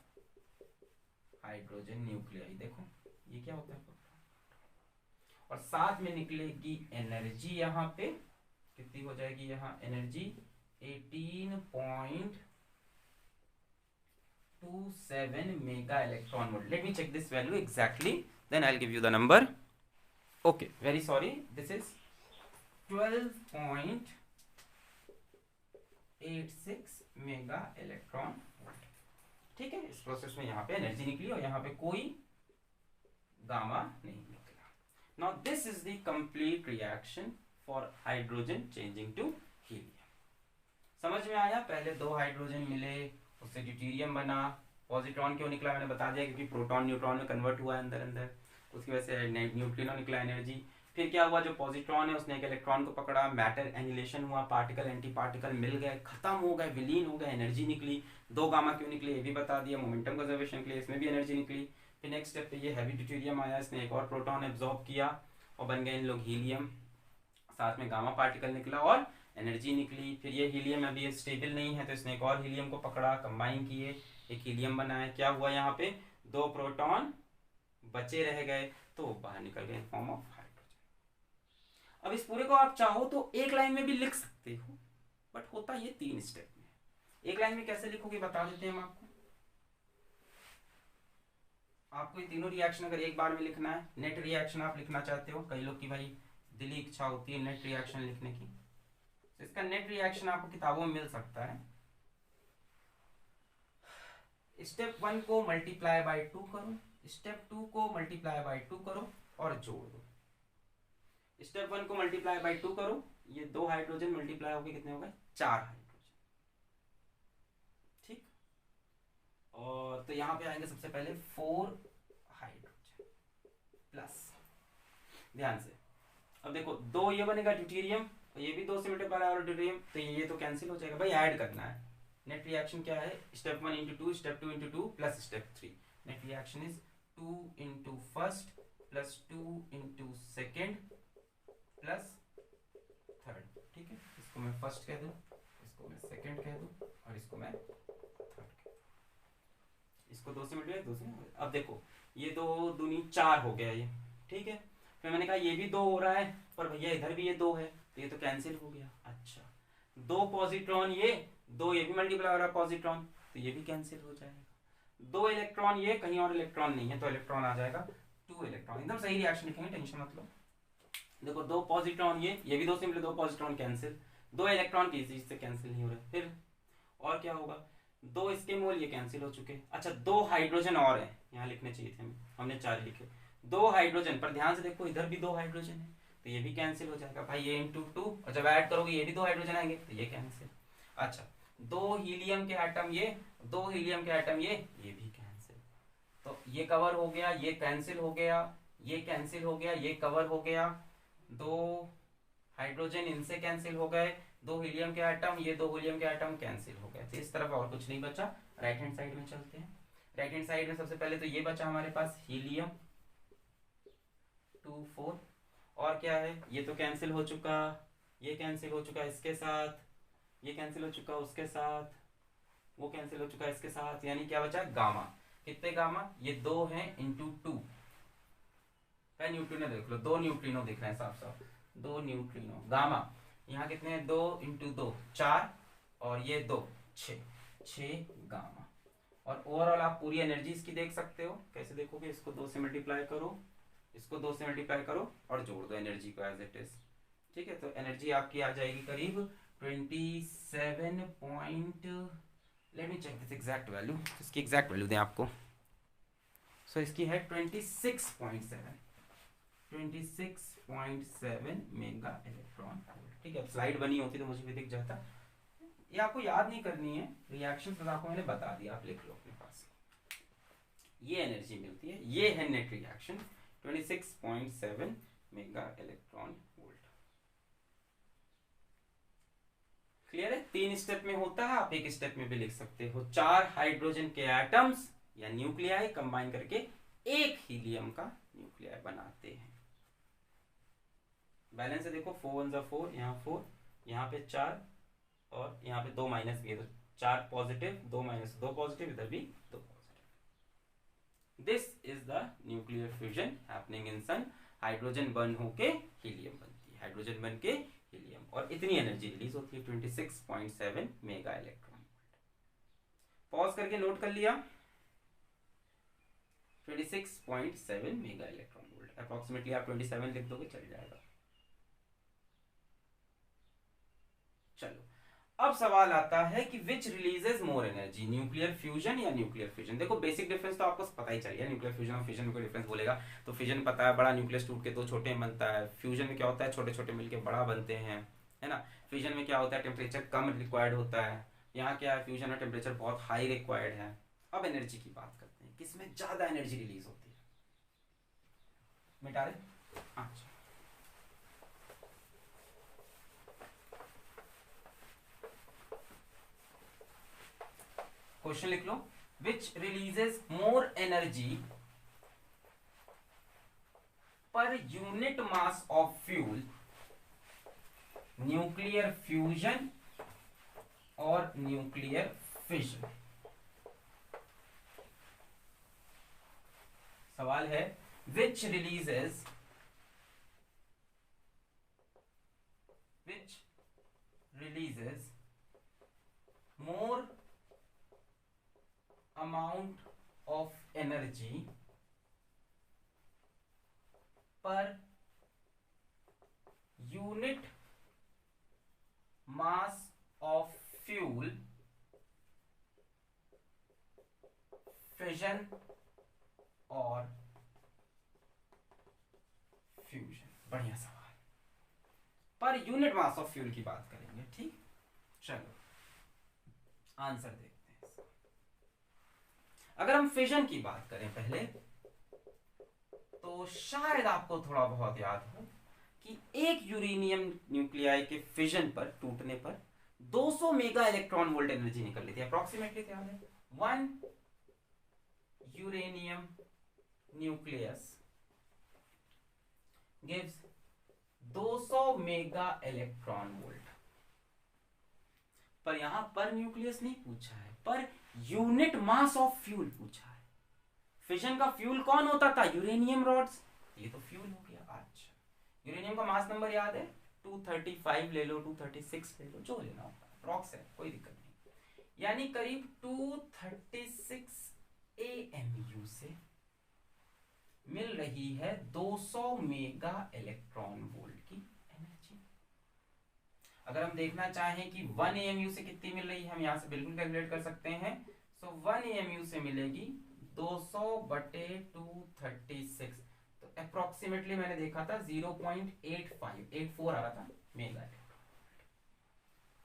hydrogen nuclei. देखो ये क्या होता है प्रोटॉन, और साथ में निकलेगी एनर्जी, यहाँ पे कितनी हो जाएगी, यहाँ energy 18.27 mega electron volt. Let me check this value exactly, then I will give you the number. Okay, very sorry, this is 12.86 mega electron volt. ठीक है, इस प्रोसेस में यहाँ पे एनर्जी निकली और यहाँ पे कोई गामा नहीं निकला। Now this is the complete reaction for hydrogen changing to helium. समझ में आया, पहले 2 हाइड्रोजन मिले, उससे ड्यूटेरियम बना, पॉजिट्रॉन क्यों निकला मैंने बता दिया, क्योंकि प्रोटॉन न्यूट्रॉन में कन्वर्ट हुआ अंदर अंदर, उसकी वजह से न्यूक्लिनो निकला एनर्जी। फिर क्या हुआ, जो पॉजिट्रॉन है उसने एक इलेक्ट्रॉन को पकड़ा, मैटर एनिलेशन हुआ, पार्टिकल एंटी पार्टिकल मिल गए, खत्म हो गए, विलीन हो गए, एनर्जी निकली। 2 गामा क्यों निकले ये भी बता दिया, मोमेंटम कंजर्वेशन के लिए, इसमें भी एनर्जी निकली। फिर नेक्स्ट स्टेप पे ये हैवी ड्यूटेरियम आया, इसने एक और प्रोटॉन एब्जॉर्ब किया और बन गए इन लोग हीलियम, साथ में गामा पार्टिकल निकला और एनर्जी निकली। फिर ये हीलियम अभी स्टेबल नहीं है तो इसने एक और हीलियम को पकड़ा, कंबाइन किए, एक हीलियम बनाया। क्या हुआ, यहाँ पे 2 प्रोटॉन बचे रह गए तो बाहर निकल गए इन फॉर्म ऑफ हाइड्रोजन। अब इस पूरे को आप चाहो तो एक लाइन में भी लिख सकते हो, बट होता ये 3 स्टेप में। एक लाइन में कैसे लिखोगे बता देते हैं हम आपको। आपको ये तीनों रिएक्शन अगर एक बार में लिखना है, नेट रिएक्शन आप लिखना चाहते हो, कई लोग की भाई दिली इच्छा होती है नेट रिएक्शन लिखने की, तो इसका नेट रिएक्शन आपको किताबों में मिल सकता है। स्टेप 1 को मल्टीप्लाई बाय 2 करो, स्टेप 2 को मल्टीप्लाई बाय 2 करो और जोड़ दो। स्टेप 1 को मल्टीप्लाई बाय 2 करो, ये 2 हाइड्रोजन मल्टीप्लाई हो गए कितने हो गए, 4 हाइड्रोजन। ठीक, और तो यहां पे आएंगे सबसे पहले 4 हाइड्रोजन प्लस, ध्यान से। अब देखो 2 ये बनेगा ड्यूटेरियम, ये भी 2 से मल्टीप्लाई और ड्यूटेरियम, तो ये तो कैंसिल हो जाएगा भाई, ऐड करना है। नेट रिएक्शन क्या है, step 1 into 2, step 2 into 2 plus step 3। Net reaction is 2 into first plus 2 into second plus third. ठीक है, इसको मैं फर्स्ट कह दूं, इसको मैं सेकेंड कह दूं और इसको मैं थर्ड कह दूं। इसको 2 से मल्टीप्लाई, 2 से। अब देखो ये 2 दूनी 4 हो गया ये। ठीक है, फिर मैंने कहा ये भी 2 हो रहा है, पर भैया इधर भी ये 2 है, तो ये तो कैंसिल हो गया। अच्छा, 2 पॉजिट्रॉन ये, 2 ये भी मल्टीप्लाई हो रहा है पॉजिट्रॉन, तो ये भी कैंसिल हो जाएगा। 2 इलेक्ट्रॉन ये, कहीं और इलेक्ट्रॉन नहीं है, तो इलेक्ट्रॉन आ जाएगा 2 इलेक्ट्रॉन। एकदम सही रिएक्शन लिखेंगे, टेंशन मत लो। देखो 2 पॉजिट्रॉन ये भी 2 से मिले, 2 पॉजिट्रॉन कैंसिल, 2 इलेक्ट्रॉन किसी चीज से कैंसिल नहीं हो रहे। फिर और क्या होगा, 2 इसके मोल ये कैंसिल हो चुके। अच्छा, 2 हाइड्रोजन और है, यहाँ लिखने चाहिए थे, हमने 4 लिखे। 2 हाइड्रोजन, पर ध्यान से देखो इधर भी 2 हाइड्रोजन है, तो ये भी कैंसिल हो जाएगा भाई, ये इंटू 2, और जब ऐड करोगे ये भी 2 हाइड्रोजन आएंगे, तो ये कैंसिल। अच्छा, 2 हीलियम के एटम ये, 2 हीलियम के एटम ये भी कैंसिल। तो ये कवर हो गया, ये कैंसिल हो गया, ये कैंसिल हो गया, ये कवर हो गया। 2 हाइड्रोजन इनसे कैंसिल हो गए, 2 हीलियम के एटम, ये 2 हीलियम के एटम कैंसिल हो गए। तो इस तरफ और कुछ नहीं बचा। राइट हैंड साइड में चलते हैं। राइट हैंड साइड में सबसे पहले तो ये बचा हमारे पास हीलियम 2 4, और क्या है, ये तो कैंसिल हो चुका, ये कैंसिल हो चुका इसके साथ, ये कैंसिल हो चुका उसके साथ, वो कैंसिल हो चुका इसके साथ, यानी क्या बचा, गामा। कितने गामा, ये 2 हैं इंटू 2, न्यूट्रिनो देख लो, 2 न्यूट्रिनो दिख रहे हैं साफ साफ, 2 न्यूट्रिनो गामा। यहाँ कितने हैं, 2 इंटू 2 4, और ये 2 6 गामा। और ओवरऑल आप पूरी एनर्जी इसकी देख सकते हो। कैसे देखोगे, इसको 2 से मल्टीप्लाई करो, इसको 2 से मल्टीप्लाई करो और जोड़ दो एनर्जी को एज इट इज। ठीक है, तो एनर्जी आपकी आ जाएगी करीब 27 point, let me check this exact value, इसकी एग्जैक्ट वैल्यू दें आपको। सो इसकी है 26.7 मेगा इलेक्ट्रॉन वोल्ट। ठीक है, अब स्लाइड बनी होती तो मुझे भी दिख जाता। ये आपको याद नहीं करनी है, रिएक्शन तो आपको मैंने बता दिया, आप लिख लो अपने पास। ये एनर्जी मिलती है, ये है net reaction 26.7 mega electron volt. Clear है, 3 स्टेप में होता है, आप 1 स्टेप में भी लिख सकते हो। 4 हाइड्रोजन के एटम्स या न्यूक्लियाई कंबाइन करके 1 हीलियम का न्यूक्लियाई बनाते हैं। बैलेंस है, देखो 4 1 4, यहाँ 4, यहाँ पे 4, और यहाँ पे 2 माइनस भी है, तो 4 पॉजिटिव, 2 माइनस 2 पॉजिटिव, इधर भी 2 positive. This is the nuclear fusion happening in sun. Hydrogen burn होके हीलियम बनती है, हाइड्रोजन बन के हीलियम, और इतनी एनर्जी रिलीज होती है 26.7 मेगा इलेक्ट्रॉन वोल्ट। पॉज करके नोट कर लिया, 26.7 मेगा इलेक्ट्रॉन वोल्ट। अप्रोक्सीमेटली आप 27 लिख दोगे, चल जाएगा। चलो, अब सवाल आता है कि which releases more energy, nuclear fusion या न्यूक्लियर फिजन। देखो बेसिक डिफरेंस तो आपको पता ही चल गया, न्यूक्लियर फ्यूजन और फिजन में कोई डिफरेंस बोलेगा तो फिजन पता है, बड़ा न्यूक्लियस टूट के 2 छोटे बनता है। फ्यूजन में क्या होता है, छोटे छोटे मिलके बड़ा बनते हैं, है ना। फिजन में क्या होता है, टेम्परेचर कम रिक्वायर्ड होता है। यहाँ क्या है, फ्यूजन में टेम्परेचर बहुत हाई रिक्वायर्ड है। अब एनर्जी की बात करते हैं, किसमें ज्यादा एनर्जी रिलीज होती है। मिटा रहे, अच्छा, क्वेश्चन लिख लो, which releases more energy per unit mass of fuel, nuclear fusion और न्यूक्लियर फिशन। सवाल है, which releases more amount of energy per unit mass of fuel, fission और फ्यूजन। बढ़िया सवाल, पर यूनिट मास ऑफ फ्यूल की बात करेंगे। ठीक, चलो आंसर देखते हैं इसका। अगर हम फिजन की बात करें पहले, तो शायद आपको थोड़ा बहुत याद हो कि एक यूरेनियम न्यूक्लियाई के फिजन पर, टूटने पर 200 मेगा इलेक्ट्रॉन वोल्ट एनर्जी निकल लेती है। अप्रोक्सीमेटली ध्यान है, 1 uranium nucleus gives 200 mega electron volt. पर यहां पर न्यूक्लियस नहीं पूछा है, पर यूनिट मास ऑफ फ्यूल पूछा है। फिशन का फ्यूल कौन होता था? Uranium rods. ये तो फ्यूल हो गया। अच्छा, यूरेनियम का मास नंबर याद है? 235 ले लो, 236 ले लो, जो लेना होता है, अप्रॉक्स है, कोई दिक्कत नहीं। यानी करीब 236 AMU से मिल रही है 200 मेगा इलेक्ट्रॉन वोल्ट की एनर्जी। अगर हम देखना चाहें कि 1 AMU से कितनी मिल रही है, हम यहां से बिल्कुल कैलकुलेट कर सकते हैं। सो 1 AMU से मिलेगी 200 बटे 236, तो अप्रोक्सीमेटली मैंने देखा था 0.8584 आ रहा था मेगा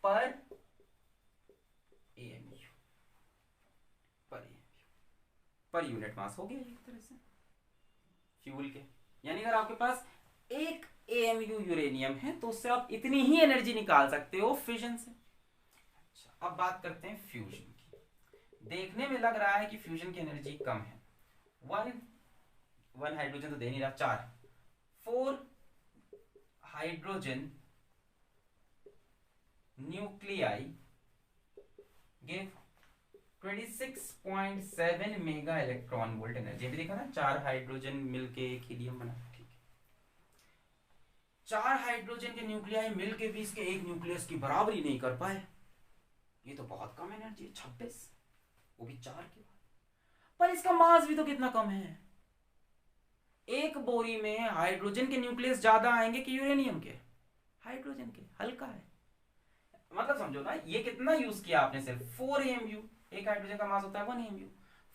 पर AMU, पर यूनिट मास हो गया एक तरह से फ्यूल के। यानी अगर आपके पास 1 AMU यूरेनियम है तो उससे आप इतनी ही एनर्जी निकाल सकते हो फिजन से। अच्छा, अब बात करते हैं फ्यूजन की। देखने में लग रहा है कि फ्यूजन की एनर्जी कम है। वन हाइड्रोजन तो दे नहीं रहा, 4 hydrogen nuclei give 26.7 mega electron volt energy. अभी देखा ना, 4 हाइड्रोजन मिलके एक हीलियम बना। ठीक है, 4 हाइड्रोजन के न्यूक्लियाई मिलके भी इसके एक न्यूक्लियस की बराबरी नहीं कर पाए। ये तो बहुत कम एनर्जी है, 26, वो भी 4 के बाद। पर इसका मास भी तो कितना कम है। एक बोरी में हाइड्रोजन के न्यूक्लियस ज्यादा आएंगे कि यूरेनियम के? हाइड्रोजन के, हल्का है। मतलब समझो ना, ये कितना यूज किया आपने? सिर्फ 4 AMU। एक हाइड्रोजन का मास होता है 1 AMU।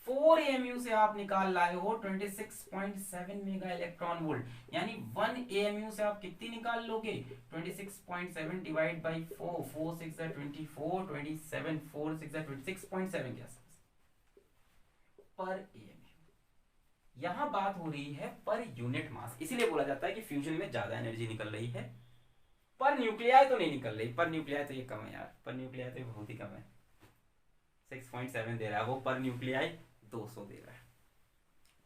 4 AMU से आप निकाल लाए हो 26.7 मेगा इलेक्ट्रॉन वोल्ट। यानी 1 AMU से आप कितनी निकाल लोगे? 26.7 डिवाइड बाई 4, 4 6 24, 27 4 6 26.7 के आसपास पर AMU। यहां बात हो रही है पर यूनिट मास, इसीलिए बोला जाता है कि फ्यूजन में ज्यादा एनर्जी निकल रही है। पर न्यूक्लियाई तो नहीं निकल रही। पर न्यूक्लियाई तो ये कम है यार, पर न्यूक्लियाई तो बहुत ही कम है। 6.7 दे रहा है वो, पर न्यूक्लियाई 200 दे रहा है।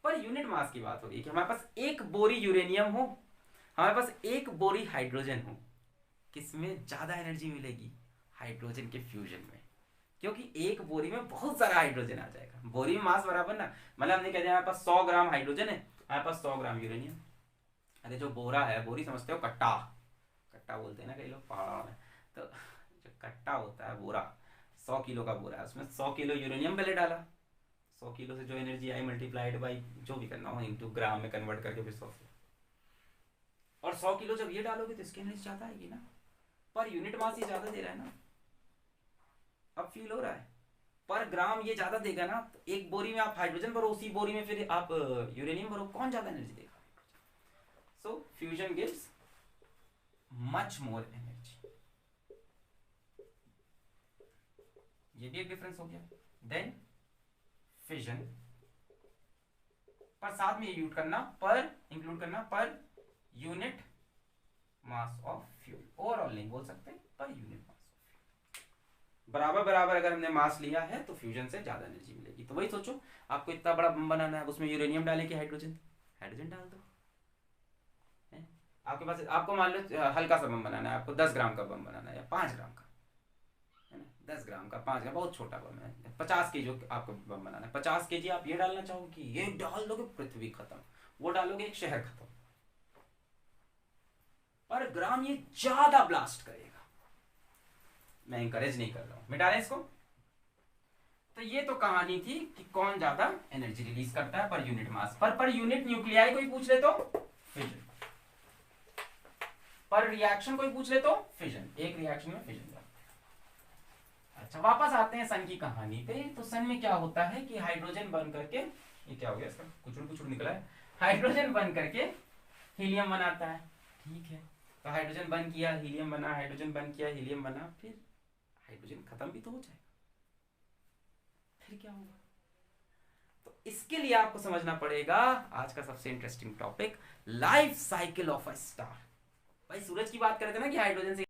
पर यूनिट मास की बात हो रही है कि हमारे पास एक बोरी यूरेनियम हो, हमारे पास एक बोरी हाइड्रोजन हो, किसमें ज्यादा एनर्जी मिलेगी? हाइड्रोजन के फ्यूजन में, क्योंकि एक बोरी में बहुत सारा हाइड्रोजन आ जाएगा। बोरी में मास बराबर ना, मतलब हमने कह दिया हमारे पास 100 ग्राम हाइड्रोजन है, हमारे पास 100 ग्राम यूरेनियम। अरे जो बोरा है, बोरी समझते हो, कट्टा, कट्टा बोलते हैं ना कई लोग पहाड़ों में, तो जो कट्टा होता है बोरा, 100 किलो का बोरा है, उसमें 100 किलो यूरेनियम पहले डाला, 100 किलो से जो एनर्जी आई मल्टीप्लाइड बाई जो भी करना हो इनटू ग्राम में कन्वर्ट करके फिर 100 से, और 100 किलो जब ये डालोगे तो इसकी एनर्जी ज्यादा आएगी ना। पर यूनिट मास ये ज्यादा दे रहा है ना, अब फील हो रहा है। पर ग्राम ये ज्यादा देगा ना, तो एक बोरी में आप हाइड्रोजन भरो, उसी बोरी में फिर आप यूरेनियम भरो, कौन ज्यादा एनर्जी देगा? So fusion gives much more energy. ये भी एक डिफरेंस हो गया। देन फिजन, पर साथ में यूज करना, पर इंक्लूड करना, पर unit mass of fuel. Overall नहीं बोल सकते, पर यूनिट मास ऑफ फ्यूल। बराबर बराबर अगर हमने मास लिया है तो फ्यूजन से ज्यादा एनर्जी मिलेगी। तो वही सोचो, आपको इतना बड़ा बम बनाना है, उसमें यूरेनियम डाले कि हाइड्रोजन? हाइड्रोजन डाल दो। आपके पास, आपको मान लो हल्का सा बम बनाना है, आपको 10 ग्राम का बम बनाना है या 5 ग्राम का, है ना? 10 ग्राम का, 5 ग्राम बहुत छोटा बम है। 50 केजी आपको बम बनाना है, 50 केजी आप ये डालना चाहोगे कि ये डाल दोगे पृथ्वी खत्म, वो डालोगे एक शहर खत्म। पर ग्राम ये ज्यादा ब्लास्ट करेगा। मैं इंकरेज नहीं कर रहा हूं, मिटा रहे इसको। तो ये तो कहानी थी कि कौन ज्यादा एनर्जी रिलीज करता है पर यूनिट मास। पर यूनिट न्यूक्लियाई कोई पूछ ले तो फिजन, पर रिएक्शन कोई पूछ ले तो फिजन। एक रिएक्शन में फिजन। अच्छा, वापस आते हैं सन की कहानी पे। तो सन में क्या होता है कि हाइड्रोजन बन करके, ये क्या हो गया इसका, कुचुड़ कुचुड़ निकला है, हाइड्रोजन बन करके हीलियम बनाता है। ठीक है, तो हाइड्रोजन बन किया, हीलियम बना, हाइड्रोजन बन किया, हीलियम बना, फिर हाइड्रोजन खत्म भी तो हो जाएगा, फिर क्या होगा? तो इसके लिए आपको समझना पड़ेगा आज का सबसे interesting topic, life cycle of a star. भाई सूरज की बात कर रहे थे ना कि हाइड्रोजन से